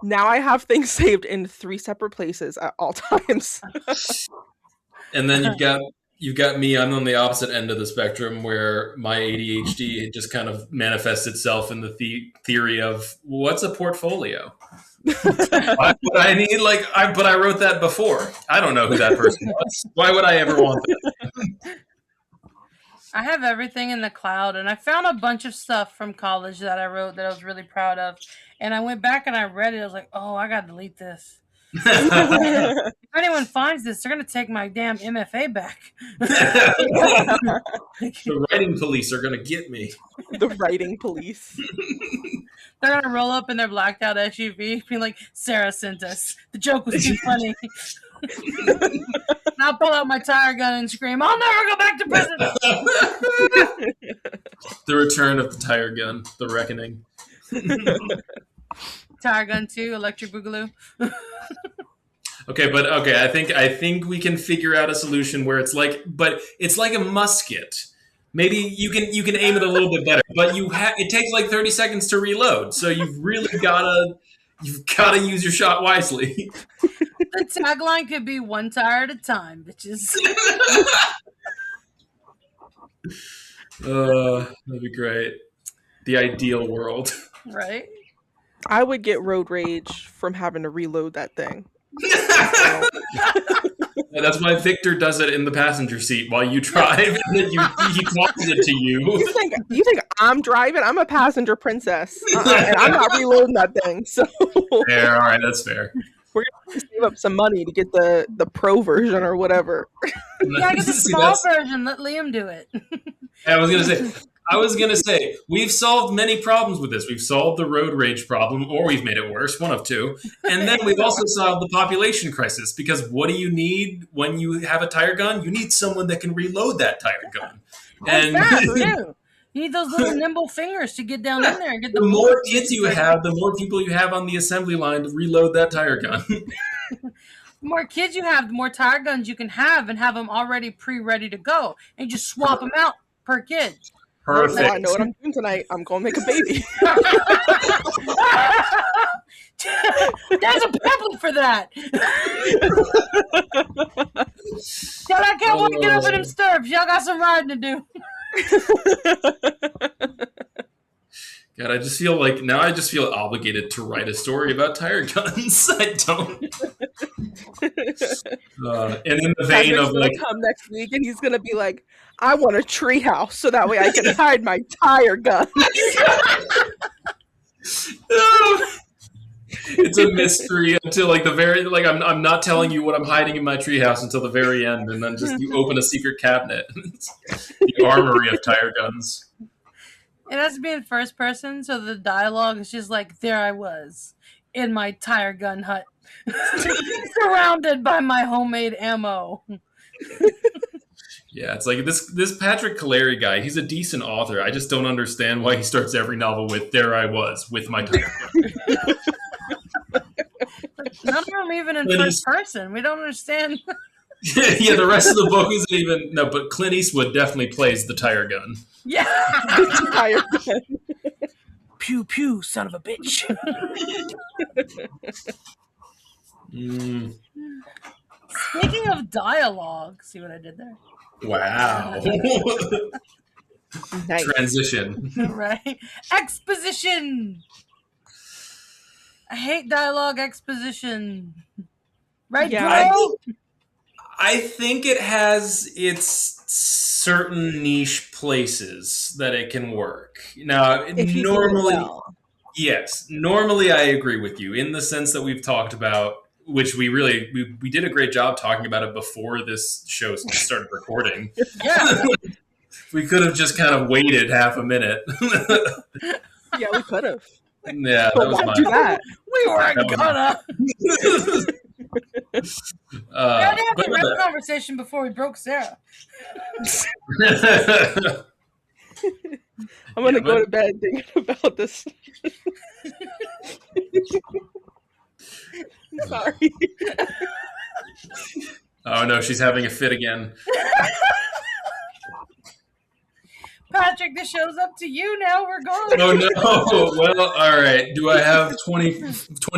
Now I have things saved in 3 separate places at all times. And then you've got me. I'm on the opposite end of the spectrum where my ADHD just kind of manifests itself in the theory of what's a portfolio. Why would I need but I wrote that before. I don't know who that person was. Why would I ever want that? I have everything in the cloud, and I found a bunch of stuff from college that I wrote that I was really proud of. And I went back and I read it. I was like, oh, I got to delete this. anyone finds this, they're gonna take my damn MFA back. The writing police are gonna get me. The writing police. They're gonna roll up in their blacked out SUV, being like, "Sarah sent us. The joke was too funny." And I'll pull out my tire gun and scream, "I'll never go back to prison." The return of the tire gun, the reckoning. Tire gun 2, electric boogaloo. Okay, I think we can figure out a solution where it's like a musket. Maybe you can aim it a little bit better, but it takes like 30 seconds to reload, so you've gotta use your shot wisely. The tagline could be "one tire at a time, bitches." That'd be great. The ideal world. Right? I would get road rage from having to reload that thing. That's why Victor does it in the passenger seat while you drive, and then he clocks it to you. You think I'm driving? I'm a passenger princess, and I'm not reloading that thing. So Fair, all right, that's fair. we're gonna have to save up some money to get the pro version or whatever. Yeah, get the small version. Let Liam do it. I was gonna say we've solved many problems with this. We've solved the road rage problem, or we've made it worse, one of two. And then we've also solved the population crisis, because what do you need when you have a tire gun? You need someone that can reload that tire gun. And fast too. You need those little nimble fingers to get down in there and get the more kids you have, the more people you have on the assembly line to reload that tire gun. The more kids you have, the more tire guns you can have, and have them already ready to go, and just swap them out per kid. Perfect. Well, I know what I'm doing tonight. I'm going to make a baby. There's a pamphlet for that. Y'all, I can't wait to get up in them stirrups. Y'all got some riding to do. God, I just feel obligated to write a story about tire guns. I don't. And in the vein Patrick's of gonna come next week, and he's gonna be like, "I want a treehouse so that way I can hide my tire gun." It's a mystery until like the very I'm not telling you what I'm hiding in my treehouse until the very end, and then just you open a secret cabinet. The armory of tire guns. It has to be in first person, so the dialogue is just like, "There I was in my tire gun hut, surrounded by my homemade ammo." Yeah, it's like this Patrick Kalleri guy. He's a decent author. I just don't understand why he starts every novel with "There I was with my tire gun." None of them even in first person. We don't understand. Yeah, the rest of the book isn't even but Clint Eastwood definitely plays the tire gun. Yeah. Tire gun. Pew pew, son of a bitch. Speaking of dialogue, see what I did there? Wow. Nice. Transition. Right? Exposition. I hate dialogue exposition. Right, Yeah, bro? I think it has its certain niche places that it can work. Now, If you do it normally, well. yes, normally I agree with you in the sense that we've talked about, which we did a great job talking about it before this show started recording. Yeah. We could have just kind of waited half a minute. Yeah, we could have. Yeah, that But was why my. do that? We weren't gonna. We had to have but the rep conversation before we broke Sarah. I'm gonna go to bed thinking about this. Sorry. Oh no, she's having a fit again. Patrick, the show's up to you now. We're going. Oh no! Well, all right. Do I have 20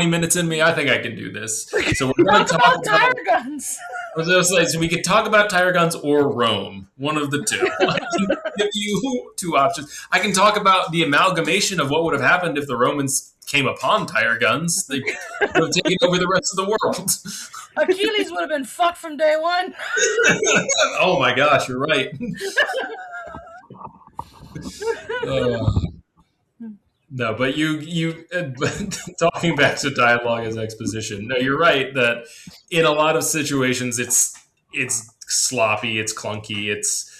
minutes in me? I think I can do this. So we're going to talk about tire guns. I was going to say, so we could talk about tire guns or Rome, one of the two. I can give you two options. I can talk about the amalgamation of what would have happened if the Romans came upon tire guns. They would have taken over the rest of the world. Achilles would have been fucked from day one. Oh my gosh, you're right. No, but talking back to dialogue as exposition. No, you're right that in a lot of situations it's sloppy, it's clunky, it's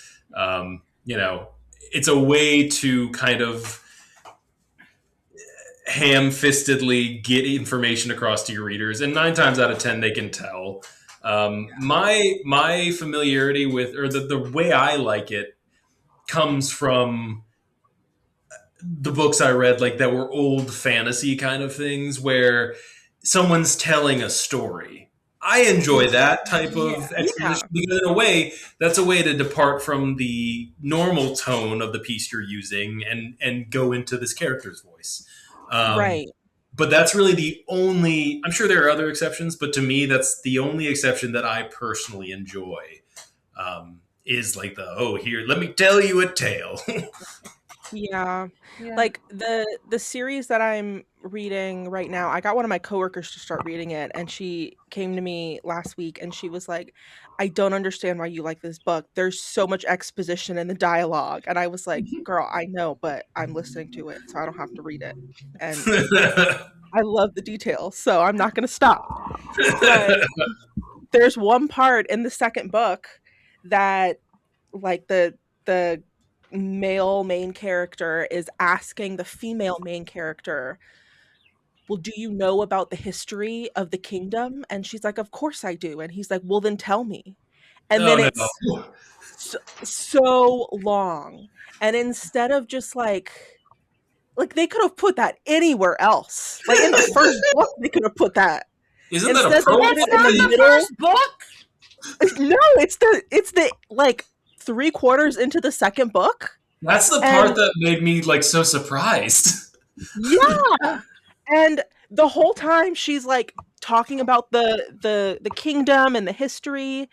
a way to kind of ham-fistedly get information across to your readers, and 9 times out of 10 they can tell. My familiarity with, or the way I like it, comes from the books I read, like that were old fantasy kind of things, where someone's telling a story. I enjoy that type Yeah. of Yeah. exposition because, in a way, that's a way to depart from the normal tone of the piece you're using and go into this character's voice. Um, Right. but that's really the only. I'm sure there are other exceptions, but to me, that's the only exception that I personally enjoy. Is like here, let me tell you a tale. Yeah. Yeah. Like the series that I'm reading right now, I got one of my coworkers to start reading it, and she came to me last week and she was like, "I don't understand why you like this book. There's so much exposition in the dialogue." And I was like, "Girl, I know, but I'm listening to it, so I don't have to read it." And I love the details, so I'm not going to stop. But there's one part in the second book that like the male main character is asking the female main character, "Well, do you know about the history of the kingdom?" And she's like, "Of course I do." And he's like, "Well, then tell me." And Oh then no. it's so long. And instead of just like they could have put that anywhere else. Like in the first book they could have put that. Isn't that a Instead they prologue? put That's it in the not the middle. first book. No, it's the like 3/4 into the second book. That's the part And that made me like so surprised. yeah, and the whole time she's like talking about the kingdom and the history,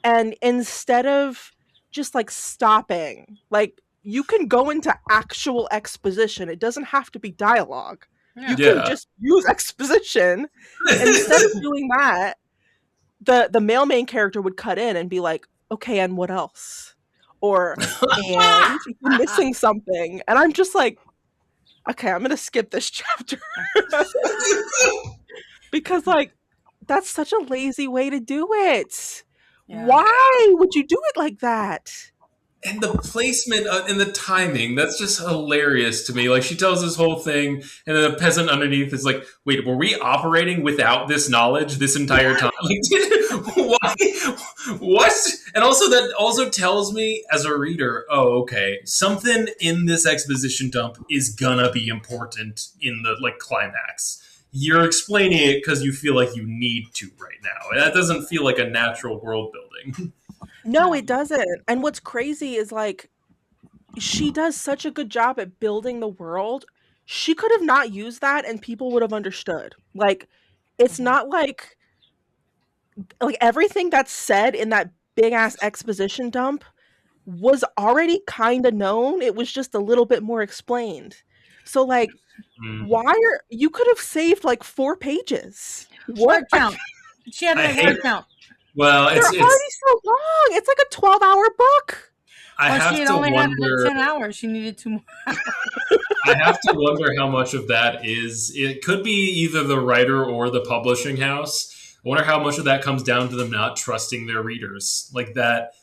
and instead of just like stopping, like you can go into actual exposition. It doesn't have to be dialogue. You Yeah. can Yeah. just use exposition. Instead of doing that, the male main character would cut in and be like, "Okay, and what else?" Or, "And you're missing something." And I'm just like, "Okay, I'm going to skip this chapter." Because like that's such a lazy way to do it. Yeah. Why would you do it like that? And the placement and the timing, that's just hilarious to me. Like, she tells this whole thing, and then the peasant underneath is like, wait, were we operating without this knowledge this entire time? Like, why? What? And also, that also tells me as a reader, oh, okay, something in this exposition dump is gonna be important in the like climax. You're explaining it because you feel like you need to right now. That doesn't feel like a natural world building. No, No. it doesn't. And what's crazy is like she does such a good job at building the world. She could have not used that and people would have understood. Like it's Mhm. not like everything that's said in that big ass exposition dump was already kind of known. It was just a little bit more explained. So like Mm. why are you could have saved like 4 pages. What Word are count. She had to I make hate. word count. Well, they're already so long. It's like a 12-hour book. I Well, she have had to only had it at wonder. 10 hours. She needed 2 more. I have to wonder how much of that is. It could be either the writer or the publishing house. I wonder how much of that comes down to them not trusting their readers, like that.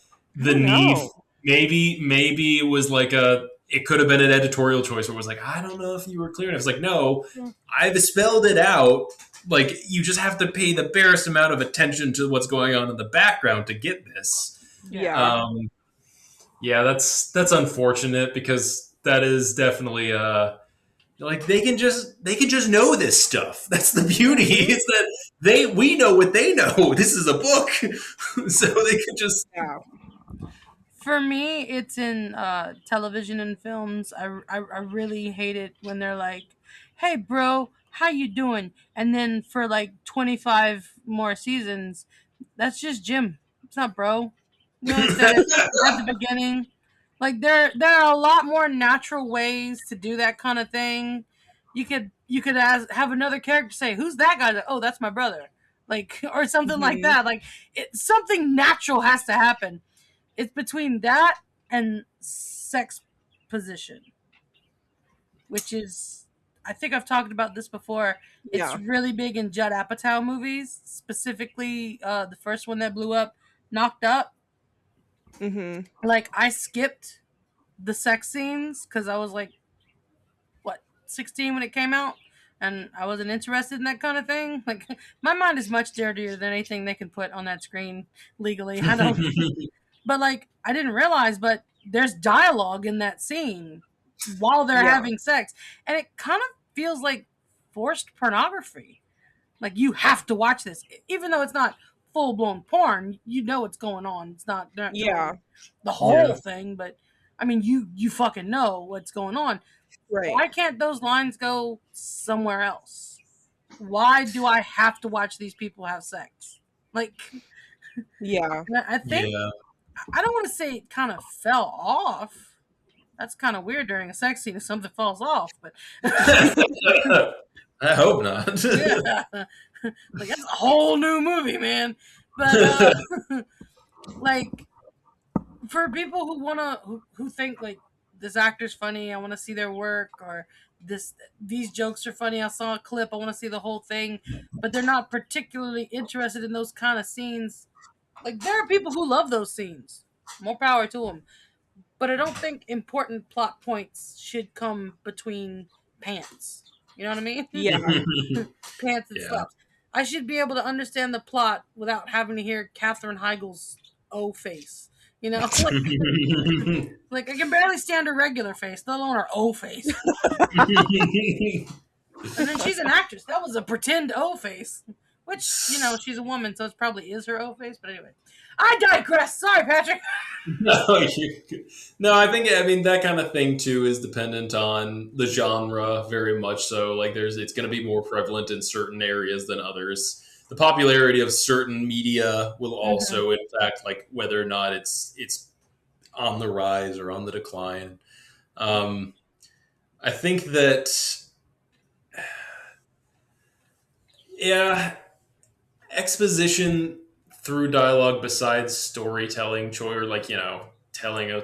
I The don't need, know. maybe it was like a. It could have been an editorial choice where it was like, I don't know if you were clear enough. It's like, no, Mm. I've spelled it out. Like, you just have to pay the barest amount of attention to what's going on in the background to get this. Yeah. Yeah. Yeah, that's unfortunate because that is definitely like they can just know this stuff. That's the beauty Mhm. is that we know what they know. This is a book, so they can just. Yeah. For me, it's in television and films. I really hate it when they're like, "Hey, bro, how you doing?" And then for like 25 more seasons, that's just Jim. It's not bro. You only said it at the beginning. Like there are a lot more natural ways to do that kind of thing. You could have another character say, "Who's that guy?" Like, "Oh, that's my brother." Like or something like Mhm. that. Like something natural has to happen. It's between that and sex position, which is I think I've talked about this before. It's Yeah. really big in Judd Apatow movies, specifically the first one that blew up, Knocked Up. Mm-hmm. Like I skipped the sex scenes because I was like, what, 16 when it came out, and I wasn't interested in that kind of thing. Like my mind is much dirtier than anything they can put on that screen legally. I don't. But like I didn't realize, but there's dialogue in that scene while they're Yeah. having sex, and it kind of feels like forced pornography. Like you have to watch this, even though it's not full blown porn. You know what's going on. It's not they're not Yeah. showing the Yeah. whole thing, but I mean you fucking know what's going on. Right. Why can't those lines go somewhere else? Why do I have to watch these people have sex? Like Yeah. I think Yeah. I don't want to say it kind of fell off. That's kind of weird during a sex scene if something falls off, but I hope not. yeah, like that's a whole new movie, man. But like for people who wanna who think like this actor's funny, I want to see their work, or these jokes are funny. I saw a clip, I want to see the whole thing, but they're not particularly interested in those kind of scenes. Like there are people who love those scenes. More power to them. But I don't think important plot points should come between pants. You know what I mean? Yeah. Pants and Yeah. stuff. I should be able to understand the plot without having to hear Katherine Heigl's O face. You know, like I can barely stand her regular face, let alone her O face. And then she's an actress. That was a pretend O face, which you know she's a woman, so it probably is her O face. But anyway, I digress. Sorry, Patrick. No, no, I mean that kind of thing too is dependent on the genre very much so. Like it's going to be more prevalent in certain areas than others. The popularity of certain media will also impact like whether or not it's on the rise or on the decline. I think that yeah, exposition through dialogue besides storytelling, or like telling a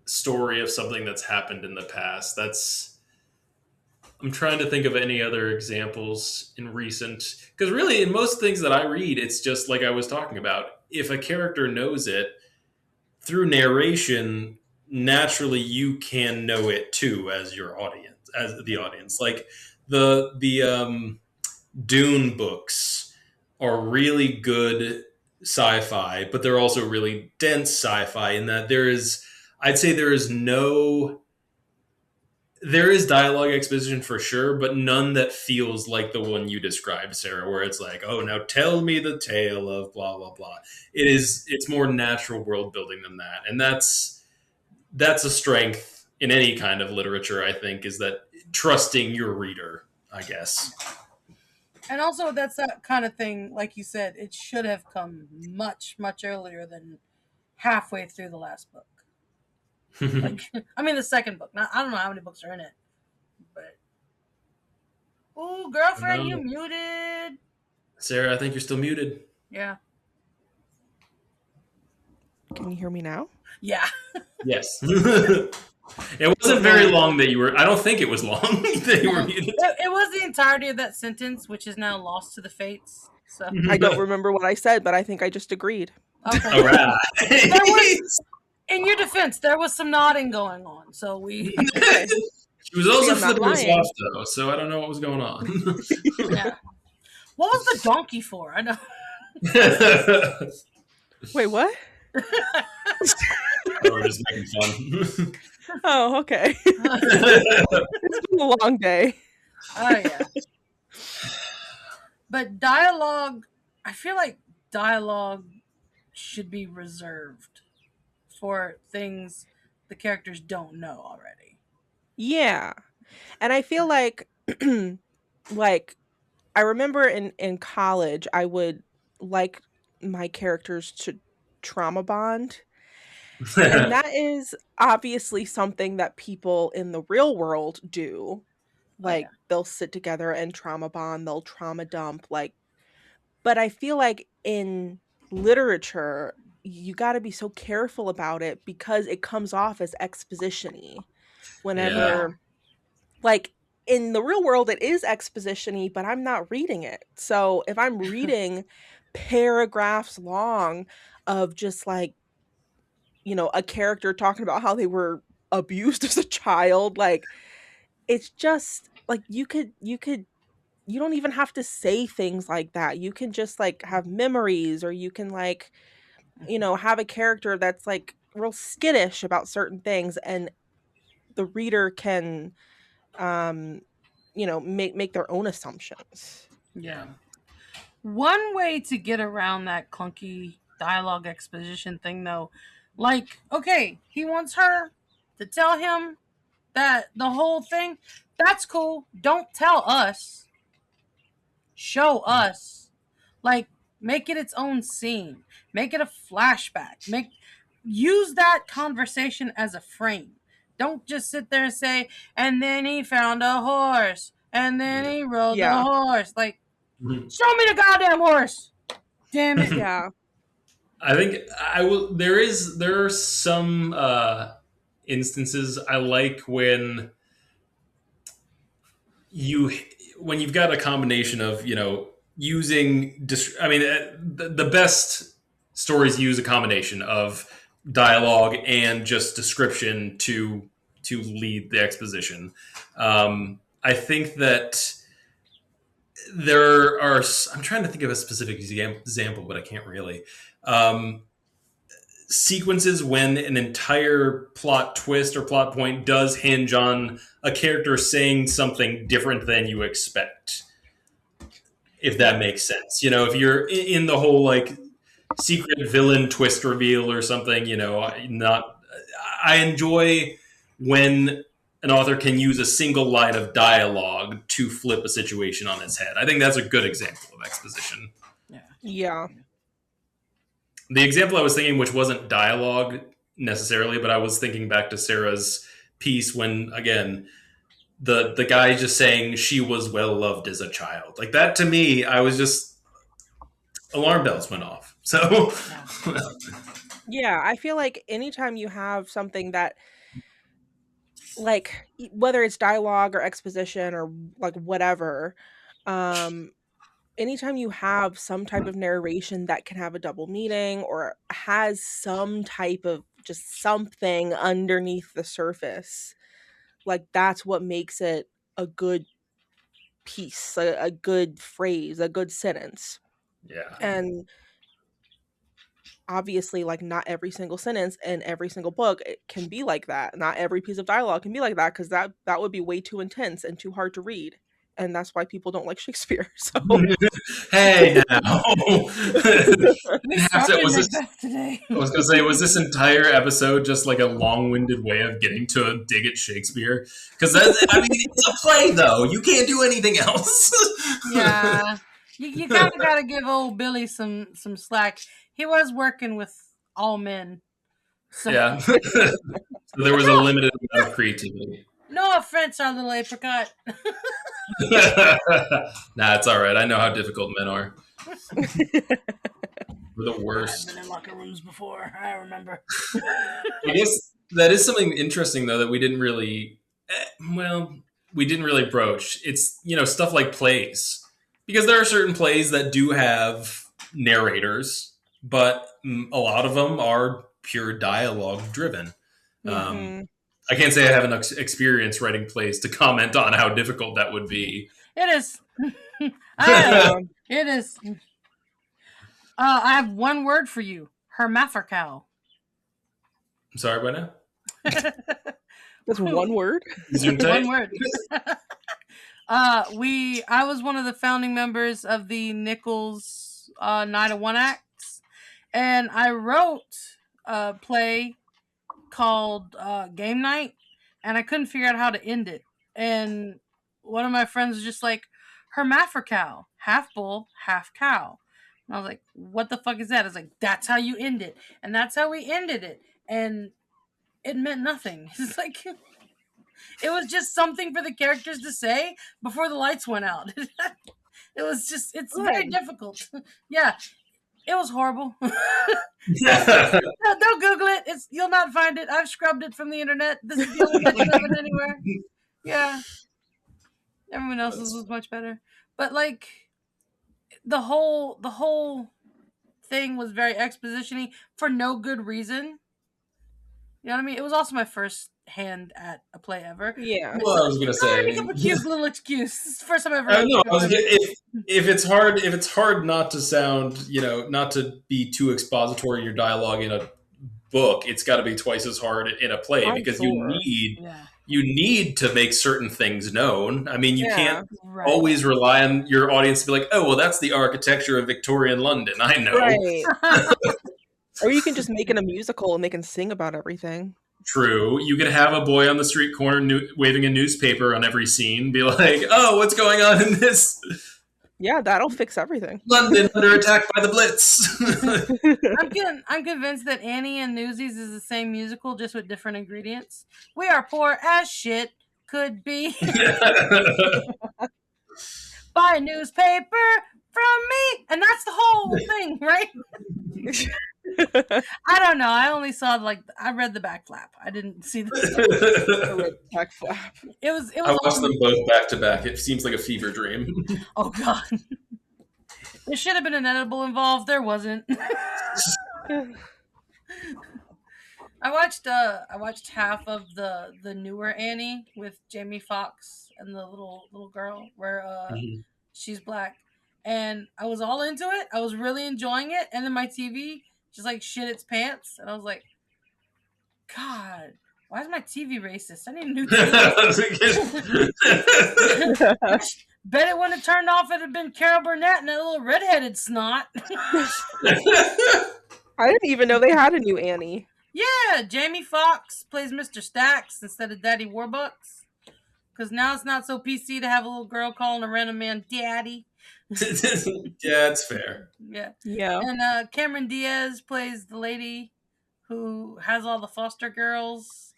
story of something that's happened in the past. I'm trying to think of any other examples in recent, because really in most things that I read, it's just like I was talking about. If a character knows it through narration, naturally you can know it too as your audience, as the audience. Like the Dune books are really good sci-fi, but they're also really dense sci-fi in that I'd say there is dialogue exposition for sure, but none that feels like the one you described, Sarah, where it's like, oh, now tell me the tale of blah, blah, blah. It's more natural world building than that. And that's a strength in any kind of literature, I think, is that trusting your reader, I guess. And also, that's that kind of thing, like you said, it should have come much, much earlier than halfway through the last book. Like, I mean, the second book. Now, I don't know how many books are in it, but ooh, girlfriend, you muted. Sarah, I think you're still muted. Yeah. Can you hear me now? Yeah. Yes. It wasn't very long that you were. I don't think it was long that you were muted. It was the entirety of that sentence, which is now lost to the fates. So I don't remember what I said, but I think I just agreed. okay. All right. In your defense, there was some nodding going on, so we. She was also I'm not flipping us lying. off though, so I don't know what was going on. Yeah. What was the donkey for? I know. Wait, what? We're just making fun. Oh, okay. It's been a long day. Oh yeah. But dialogue, I feel like dialogue should be reserved for things the characters don't know already. Yeah. And I feel like like I remember in college I would like my characters to trauma bond. And that is obviously something that people in the real world do. Like they'll sit together and trauma bond, they'll trauma dump, like, but I feel like in literature you got to be so careful about it because it comes off as exposition-y whenever like in the real world it is exposition-y, but I'm not reading it. So if I'm reading paragraphs long of just like, a character talking about how they were abused as a child, like it's just like you don't even have to say things like that. You can just like have memories, or you can like, have a character that's like real skittish about certain things, and the reader can um make their own assumptions. Yeah. One way to get around that clunky dialogue exposition thing, though, like, okay, he wants her to tell him that the whole thing, that's cool. Don't tell us. Show us. Like, make it its own scene. Make it a flashback. Use that conversation as a frame. Don't just sit there and say, and then he found a horse, and then he rode the Yeah. horse. Like, show me the goddamn horse. Damn it. Yeah. I think there are some instances I like you when you've got a combination of using the best stories use a combination of dialogue and just description to lead the exposition. I think that there are, I'm trying to think of a specific example, but I can't really. Sequences when an entire plot twist or plot point does hinge on a character saying something different than you expect, if that makes sense. If you're in the whole like secret villain twist reveal or something, I enjoy when an author can use a single line of dialogue to flip a situation on its head. I think that's a good example of exposition. Yeah. The example I was thinking, which wasn't dialogue necessarily, but I was thinking back to Sarah's piece when, again, the guy just saying she was well loved as a child. Like that to me, I was just, alarm bells went off. So Yeah, I feel like anytime you have something that, like, whether it's dialogue or exposition or like whatever, anytime you have some type of narration that can have a double meaning or has some type of just something underneath the surface, like that's what makes it a good piece, a good phrase, a good sentence. yeah. And obviously, like, not every single sentence in every single book it can be like that. Not every piece of dialogue can be like that, because that would be way too intense and too hard to read, and that's why people don't like Shakespeare. So Hey now. We started Macbeth today. I was going to say, was this entire episode just like a long-winded way of getting to a dig at Shakespeare? Because it's a play, though. You can't do anything else. Yeah. You kind of got to give old Billy some slack. He was working with all men. So. Yeah. So there was a limited amount of creativity. No offense, our little apricot. Nah, it's all right. I know how difficult men are. We're the worst. I've been in locker rooms before. I remember. I guess that is something interesting, though, that we didn't really, broach. It's, stuff like plays. Because there are certain plays that do have narrators, but a lot of them are pure dialogue driven. I can't say I have enough experience writing plays to comment on how difficult that would be. It is. It is. I have one word for you. Hermaphrodite. I'm sorry, what now? That's one word? One word. I was one of the founding members of the Nichols Night of One Acts, and I wrote a play called Game Night, and I couldn't figure out how to end it. And one of my friends was just like, hermaphrodite, half bull, half cow. And I was like, what the fuck is that? I was like, that's how you end it. And that's how we ended it. And it meant nothing. It's like, it was just something for the characters to say before the lights went out. It was just, it's very difficult. Yeah. It was horrible. Don't Google it. You'll not find it. I've scrubbed it from the internet. This is the only mention of it anywhere. Yeah. Everyone else's was much better. But like the whole thing was very exposition-y for no good reason. You know what I mean? It was also my first hand at a play ever. Yeah. Well, I was gonna say, I Make up mean, a cute little excuse. It's the first time I ever I read don't know. a play. If it's hard not to sound, not to be too expository in your dialogue in a book, it's got to be twice as hard in a play I'm because sure. Yeah. you need to make certain things known. I mean, you Yeah. can't Right. always rely on your audience to be like, oh, well, that's the architecture of Victorian London. I know. Right. Or you can just make it a musical and they can sing about everything. True. You could have a boy on the street corner waving a newspaper on every scene, be like, oh, what's going on in this? Yeah, that'll fix everything. London under attack by the Blitz. I'm convinced that Annie and Newsies is the same musical, just with different ingredients. We are poor as shit could be. Buy a newspaper from me, and that's the whole thing, right? I don't know. I only saw I read the back flap. I didn't see the Back flap. It was. I watched them both back to back. It seems like a fever dream. Oh god. There should have been an edible involved. There wasn't. I watched half of the newer Annie with Jamie Foxx and the little girl where she's black, and I was all into it. I was really enjoying it, and then my TV just like shit its pants, and I was like, God, why is my TV racist? I need a new TV. Bet it when it turned off, it had been Carol Burnett and that little redheaded snot. I didn't even know they had a new Annie. Yeah, Jamie Foxx plays Mr. Stacks instead of Daddy Warbucks. Because now it's not so PC to have a little girl calling a random man daddy. Yeah, it's fair. Yeah. Yeah. And Cameron Diaz plays the lady who has all the foster girls.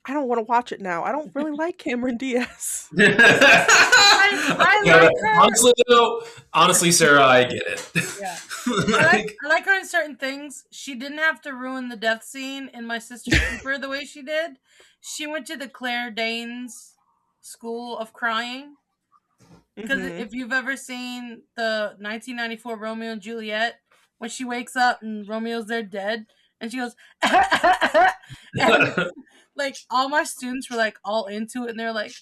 I don't want to watch it now. I don't really like Cameron Diaz. I like her. Honestly, Sarah, I get it. Yeah. I like her in certain things. She didn't have to ruin the death scene in My Sister Keeper the way she did. She went to the Claire Danes School of Crying. Because if you've ever seen the 1994 Romeo and Juliet, when she wakes up and Romeo's there dead, and she goes, and, like, all my students were, like, all into it, and they're like,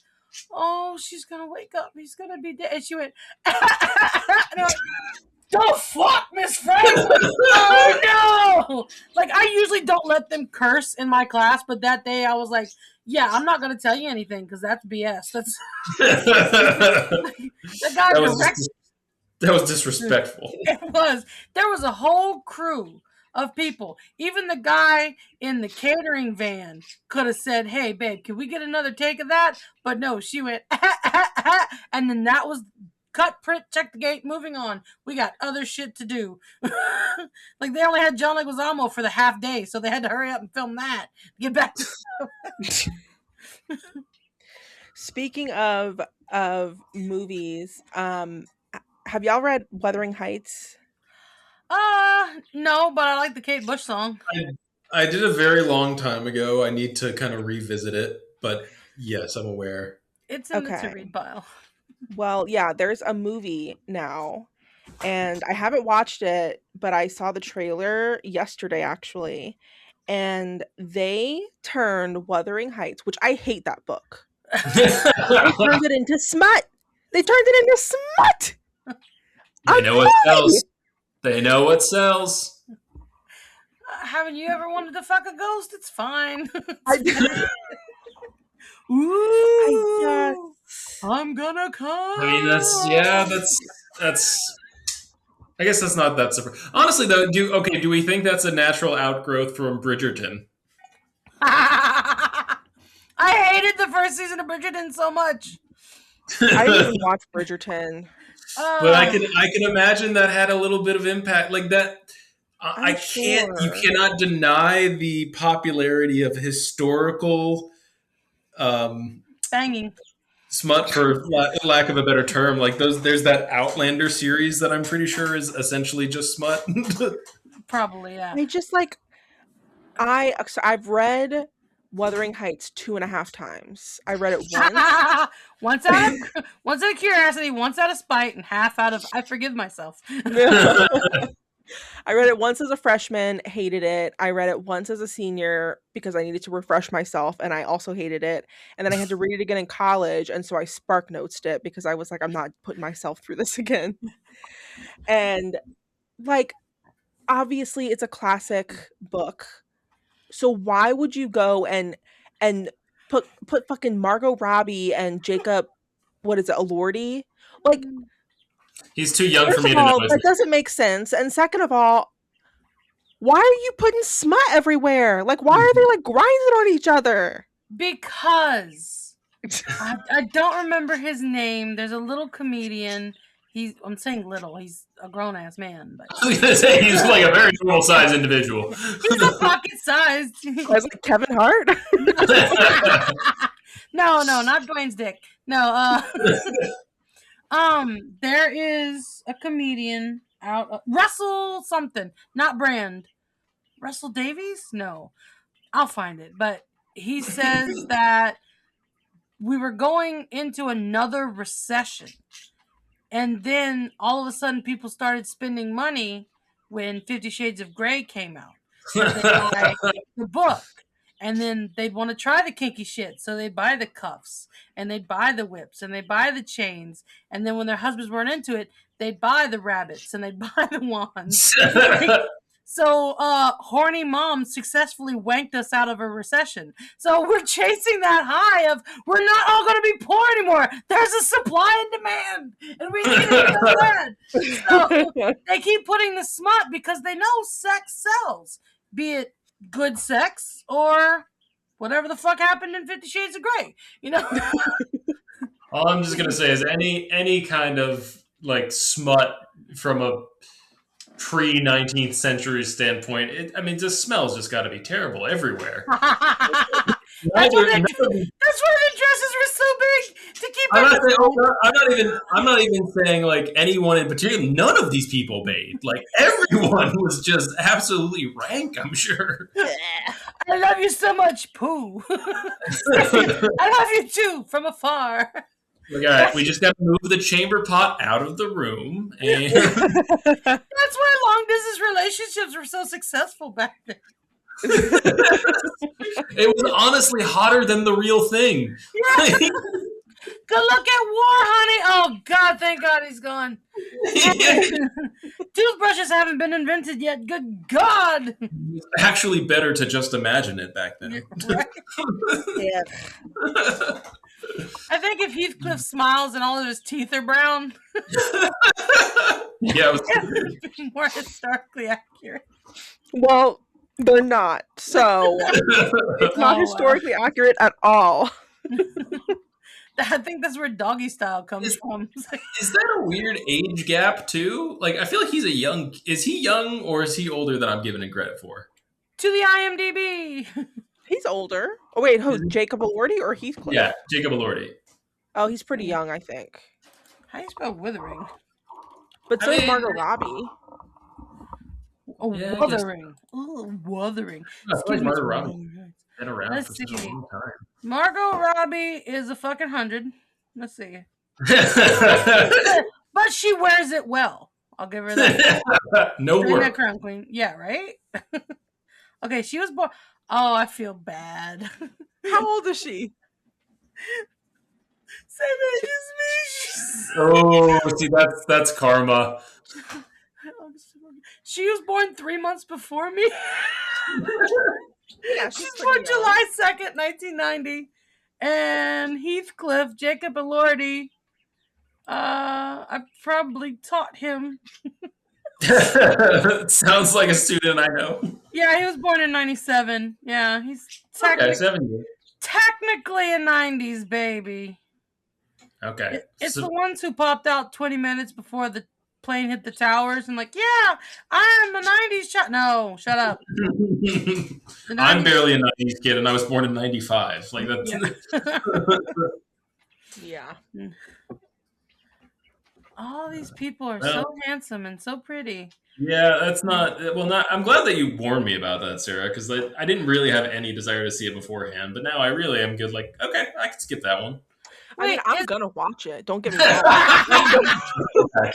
oh, she's gonna wake up, he's gonna be dead. And she went, and they're like, the fuck, Miss Frank? Oh, no! Like, I usually don't let them curse in my class, but that day I was like, yeah, I'm not gonna tell you anything, because that's BS. That's... That was disrespectful. It was. There was a whole crew of people. Even the guy in the catering van could have said, hey, babe, can we get another take of that? But no, she went, and then that was cut, print, check the gate, moving on. We got other shit to do. Like, they only had John Leguizamo for the half day, so they had to hurry up and film that to get back to... Speaking of movies, have y'all read Wuthering Heights? No, but I like the Kate Bush song. I did a very long time ago. I need to kind of revisit it, but yes, I'm aware. It's in the to read pile. Well, yeah, there's a movie now, and I haven't watched it, but I saw the trailer yesterday, actually, and they turned Wuthering Heights, which I hate that book. They turned it into smut. They turned it into smut. They know what sells. They know what sells. Haven't you ever wanted to fuck a ghost? It's fine. Ooh, I'm gonna come. I mean, that's. I guess that's not that surprising. Honestly, though, do we think that's a natural outgrowth from Bridgerton? I hated the first season of Bridgerton so much. I didn't even watch Bridgerton. But I can imagine that had a little bit of impact, like that. You cannot deny the popularity of historical banging smut, for lack of a better term. Like there's that Outlander series that I'm pretty sure is essentially just smut. Probably, yeah. I just I've read Wuthering Heights 2.5 times. I read it once. once out of curiosity, once out of spite, and half out of I forgive myself. I read it once as a freshman, hated it. I read it once as a senior because I needed to refresh myself, and I also hated it. And then I had to read it again in college, and so I spark notes it because I was like, I'm not putting myself through this again. And like, obviously, it's a classic book. So why would you go and put fucking Margot Robbie and Jacob, what is it, Elordi? Like, He's too young first for me of to know. all, that doesn't make sense. And second of all, why are you putting smut everywhere? Like, why are they like grinding on each other? Because I don't remember his name. There's a little comedian. I'm saying little. He's a grown ass man. But I was gonna say he's like a very normal sized individual. he's a pocket sized. I was like Kevin Hart. No, not Dwayne's dick. No, there is a comedian out Russell something, not Brand. Russell Davies? No. I'll find it. But he says that we were going into another recession. And then all of a sudden people started spending money when 50 Shades of Grey came out. So they buy the book. And then they'd want to try the kinky shit. So they'd buy the cuffs. And they'd buy the whips. And they'd buy the chains. And then when their husbands weren't into it, they'd buy the rabbits. And they'd buy the wands. So, horny moms successfully wanked us out of a recession. So we're chasing that high of we're not all going to be poor anymore. There's a supply and demand, and we need it so bad. So they keep putting the smut because they know sex sells, be it good sex or whatever the fuck happened in 50 Shades of Grey. You know. All I'm just gonna say is any kind of like smut from a pre-19th century standpoint, the smell's just got to be terrible everywhere. That's why the dresses were so big to keep. I'm not even saying like anyone in particular. None of these people bathed. Like everyone was just absolutely rank. I'm sure. I love you so much, Pooh. I love you too from afar. Like, all right, we just got to move the chamber pot out of the room. And that's why long distance relationships were so successful back then. It was honestly hotter than the real thing. Yeah. Go look at War, honey. Oh, God, thank God he's gone. Toothbrushes haven't been invented yet. Good God. It was actually better to just imagine it back then. Right? Yeah. I think if Heathcliff smiles and all of his teeth are brown, yeah, it would be more historically accurate. Well, they're not. So it's not historically accurate at all. I think that's where Doggy Style comes from. Is that a weird age gap too? Like, I feel like he's is he young or is he older than I'm giving him credit for? To the IMDb. He's older. Oh wait, who? Jacob Elordi or Heathcliff? Yeah, Jacob Elordi. Oh, he's pretty young, I think. How do you spell withering? But so is Margot Robbie. Oh, yeah, wuthering. Oh, wuthering. Like Margot Robbie. Been around Let's for see. such a long time. Margot Robbie is a fucking 100. Let's see. But she wears it well. I'll give her that. No During work. that Crown Queen. Yeah, right? Okay, she was born. Oh, I feel bad. How old is she? Same age as me. Oh, see, that's karma. She was born 3 months before me. Yeah, she's born July 2nd, 1990. And Heathcliff, Jacob Elordi, I probably taught him. Sounds like a student I know. Yeah, he was born in 97. Yeah, he's 70. Technically a 90s baby. Okay. It's the ones who popped out 20 minutes before the plane hit the towers and like, yeah, I'm a 90s child. No, shut up. I'm barely a 90s kid and I was born in 95. Like, that's... Yeah. All these people are Well, so handsome and so pretty. yeah, that's not well. Not. I'm glad that you warned me about that, Sarah, because I didn't really have any desire to see it beforehand, but now I really am good. Like, okay, I can skip that one. I mean, Wait, I'm gonna watch it. Don't get me wrong.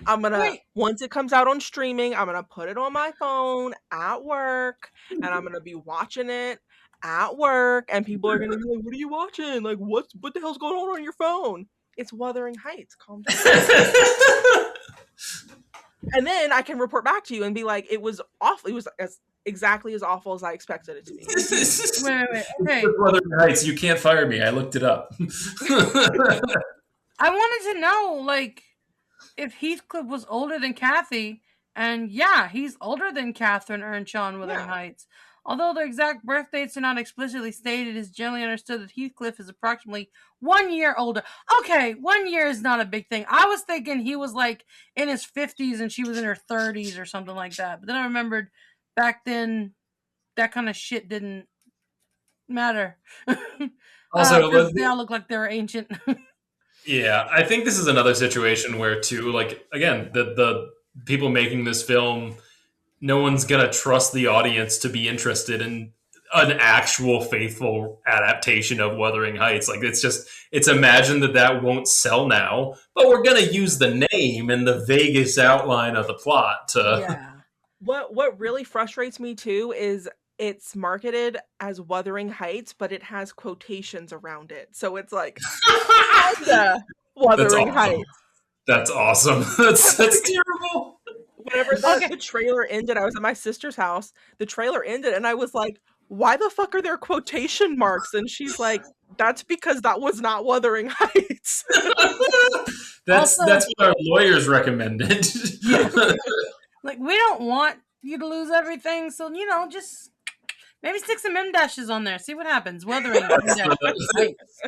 I'm gonna wait, once it comes out on streaming, I'm gonna put it on my phone at work, and I'm gonna be watching it at work, and people are gonna be like, "What are you watching? Like, what the hell's going on your phone?" It's Wuthering Heights. Calm down. And then I can report back to you and be like, "It was awful. It was exactly as awful as I expected it to be." wait. Okay, Wuthering Heights, you can't fire me. I looked it up. I wanted to know, like, if Heathcliff was older than Kathy, and yeah, he's older than Catherine Earnshaw in Wuthering Yeah. Heights. Although their exact birth dates are not explicitly stated, it is generally understood that Heathcliff is approximately 1 year older. Okay, 1 year is not a big thing. I was thinking he was like in his 50s and she was in her 30s or something like that. But then I remembered back then that kind of shit didn't matter. Also, Because they all look like they were ancient. yeah, I think this is another situation where, too, like again, the people making this film, no one's gonna trust the audience to be interested in an actual faithful adaptation of Wuthering Heights. Like it's imagined that won't sell now, but we're gonna use the name and the Vegas outline of the plot to. Yeah. What really frustrates me too is it's marketed as Wuthering Heights, but it has quotations around it. So it's like kinda That's Wuthering awesome. Heights. That's awesome. That's terrible. Whenever Okay. the trailer ended, I was at my sister's house. The trailer ended, and I was like, "Why the fuck are there quotation marks?" And she's like, "That's because that was not Wuthering Heights." That's Also, what our lawyers recommended. yeah. Like, we don't want you to lose everything, so, just maybe stick some M dashes on there. See what happens. Wuthering Heights.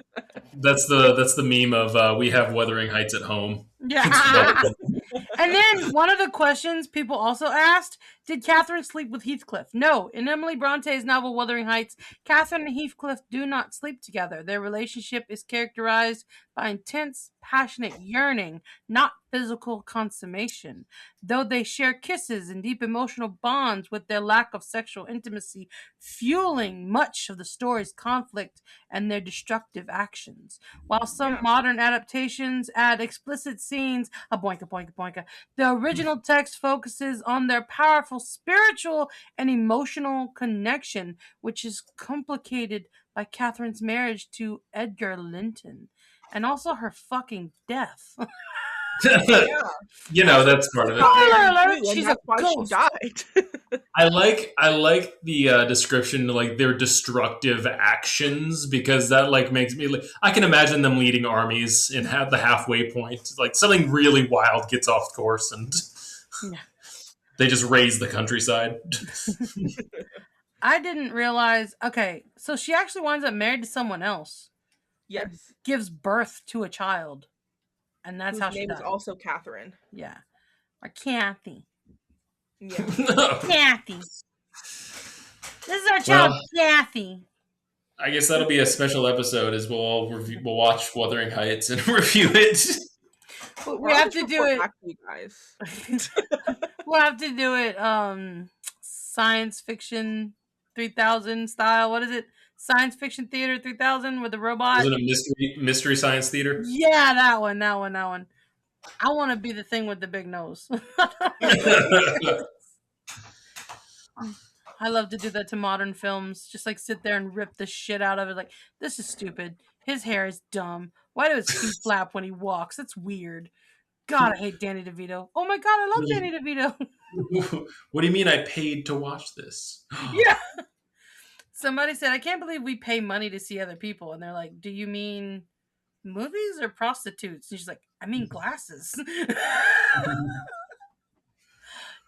That's the meme of we have Wuthering Heights at home. Yeah. And then one of the questions people also asked, did Catherine sleep with Heathcliff? No. In Emily Bronte's novel Wuthering Heights, Catherine and Heathcliff do not sleep together. Their relationship is characterized by intense, passionate yearning, not physical consummation. Though they share kisses and deep emotional bonds, with their lack of sexual intimacy fueling much of the story's conflict and their destructive actions. While some Yeah. modern adaptations add explicit scenes, a boinka boinka boinka, the original text focuses on their powerful spiritual and emotional connection, which is complicated by Catherine's marriage to Edgar Linton and also her fucking death. Yeah. That's part of it. Spoiler alert, And she's that's a why she ghost. died. I like the description, like their destructive actions, because that like makes me like I can imagine them leading armies and have the halfway point, like something really wild gets off course and Yeah. they just raise the countryside. I didn't realize. Okay, so she actually winds up married to someone else. Yes. Gives birth to a child, and that's Whose how she name is died. also Catherine. Yeah, or Kathy. Yeah. Kathy. This is our child, Well, Kathy. I guess that'll be a special episode. As we'll watch Wuthering Heights and review it. We have to do it. Back to you guys. We'll have to do it. Science fiction 3000 style. What is it? Science fiction theater 3000 with the robot. Was it a mystery science theater? Yeah, that one. I want to be the thing with the big nose. I love to do that to modern films. Just like sit there and rip the shit out of it. Like, this is stupid. His hair is dumb. Why do his feet flap when he walks? That's weird. God, I hate Danny DeVito. Oh my god, I love Danny DeVito. What do you mean I paid to watch this? Yeah. Somebody said, I can't believe we pay money to see other people. And they're like, do you mean movies or prostitutes? And she's like, I mean glasses.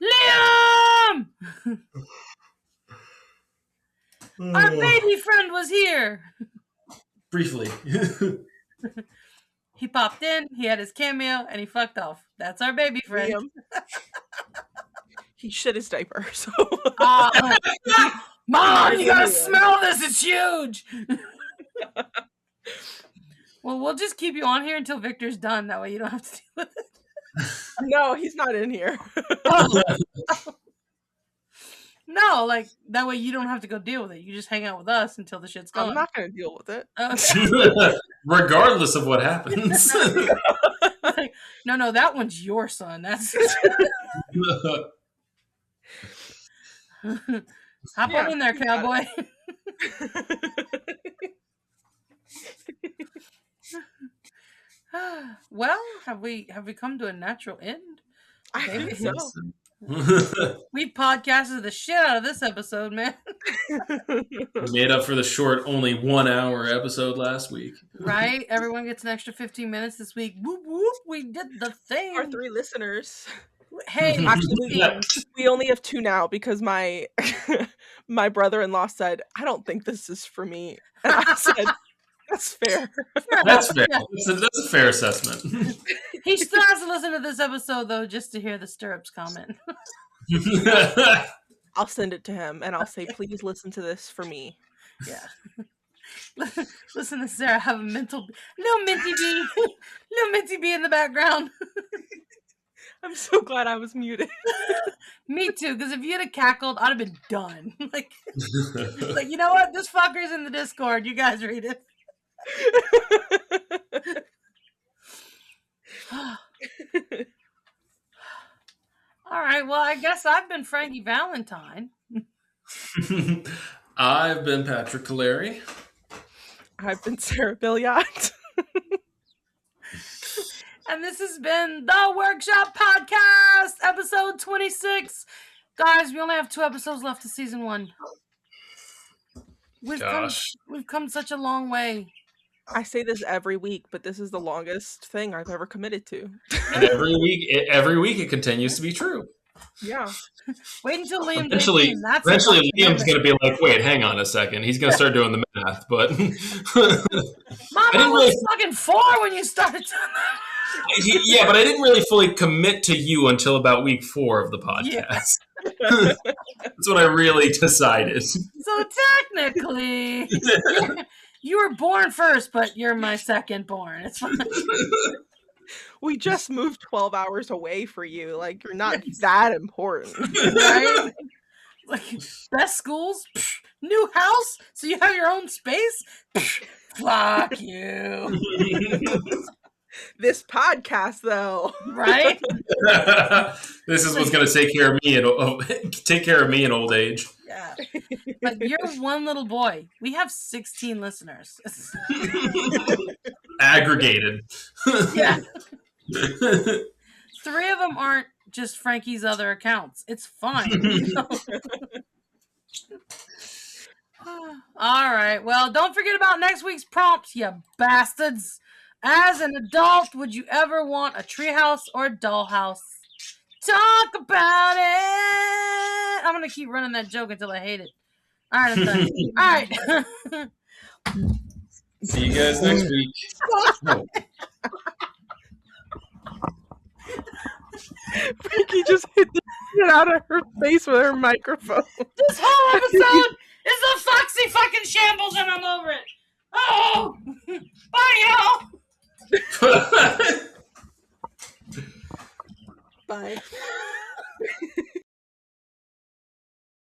Liam! Our baby friend was here. Briefly. He popped in, he had his cameo, and he fucked off. That's our baby friend. Liam. He shit his diaper, so. Mom, you gotta smell this, it's huge! Well, we'll just keep you on here until Victor's done. That way you don't have to deal with it. No, he's not in here. No, like that way you don't have to go deal with it. You just hang out with us until the shit's gone. I'm not going to deal with it. Regardless of what happens. Like, no, that one's your son. That's hop on in there, cowboy. Well, have we come to a natural end? I think so. We podcasted the shit out of this episode, man. Made up for the short, only 1 hour episode last week. Right? Everyone gets an extra 15 minutes this week. Whoop whoop! We did the thing. Our 3 listeners. Hey, actually, we only have 2 now because my my brother-in-law said, "I don't think this is for me," and I said, "That's fair." That's fair. That's a fair assessment. He still has to listen to this episode though, just to hear the stirrups comment. I'll send it to him and I'll say, "Please listen to this for me." Yeah. Listen to Sarah have a little minty bee in the background. I'm so glad I was muted. Me too, because if you'd have cackled, I'd have been done. Like, you know what? This fucker's in the Discord. You guys read it. All right. Well, I guess I've been Frankie Valentine. I've been Patrick Caleri. I've been Sarah Billiot. And this has been the Workshop Podcast, episode 26. Guys, we only have 2 episodes left of season 1. We've come such a long way. I say this every week, but this is the longest thing I've ever committed to. And every week it continues to be true. Yeah. Wait until Liam. Eventually Liam's going to be like, "Wait, hang on a second." He's going to start doing the math, but Mama was fucking 4 when you started doing that. Yeah, but I didn't really fully commit to you until about week 4 of the podcast. Yeah. That's when I really decided. So technically, you were born first, but you're my second born. It's fine. We just moved 12 hours away for you. Like, you're not that important. Right? Like, best schools, new house, so you have your own space? Fuck you. This podcast, though, right? This is what's going to take care of me in old age. Yeah, but you're one little boy. We have 16 listeners. Aggregated. Yeah. 3 of them aren't just Frankie's other accounts. It's fine. All right. Well, don't forget about next week's prompt, you bastards. As an adult, would you ever want a treehouse or a dollhouse? Talk about it. I'm going to keep running that joke until I hate it. All right, I'm done. All right. See you guys next week. Frankie just hit the shit out of her face with her microphone. This whole episode is a foxy fucking shambles and I'm over it. Oh, bye, y'all. Bye.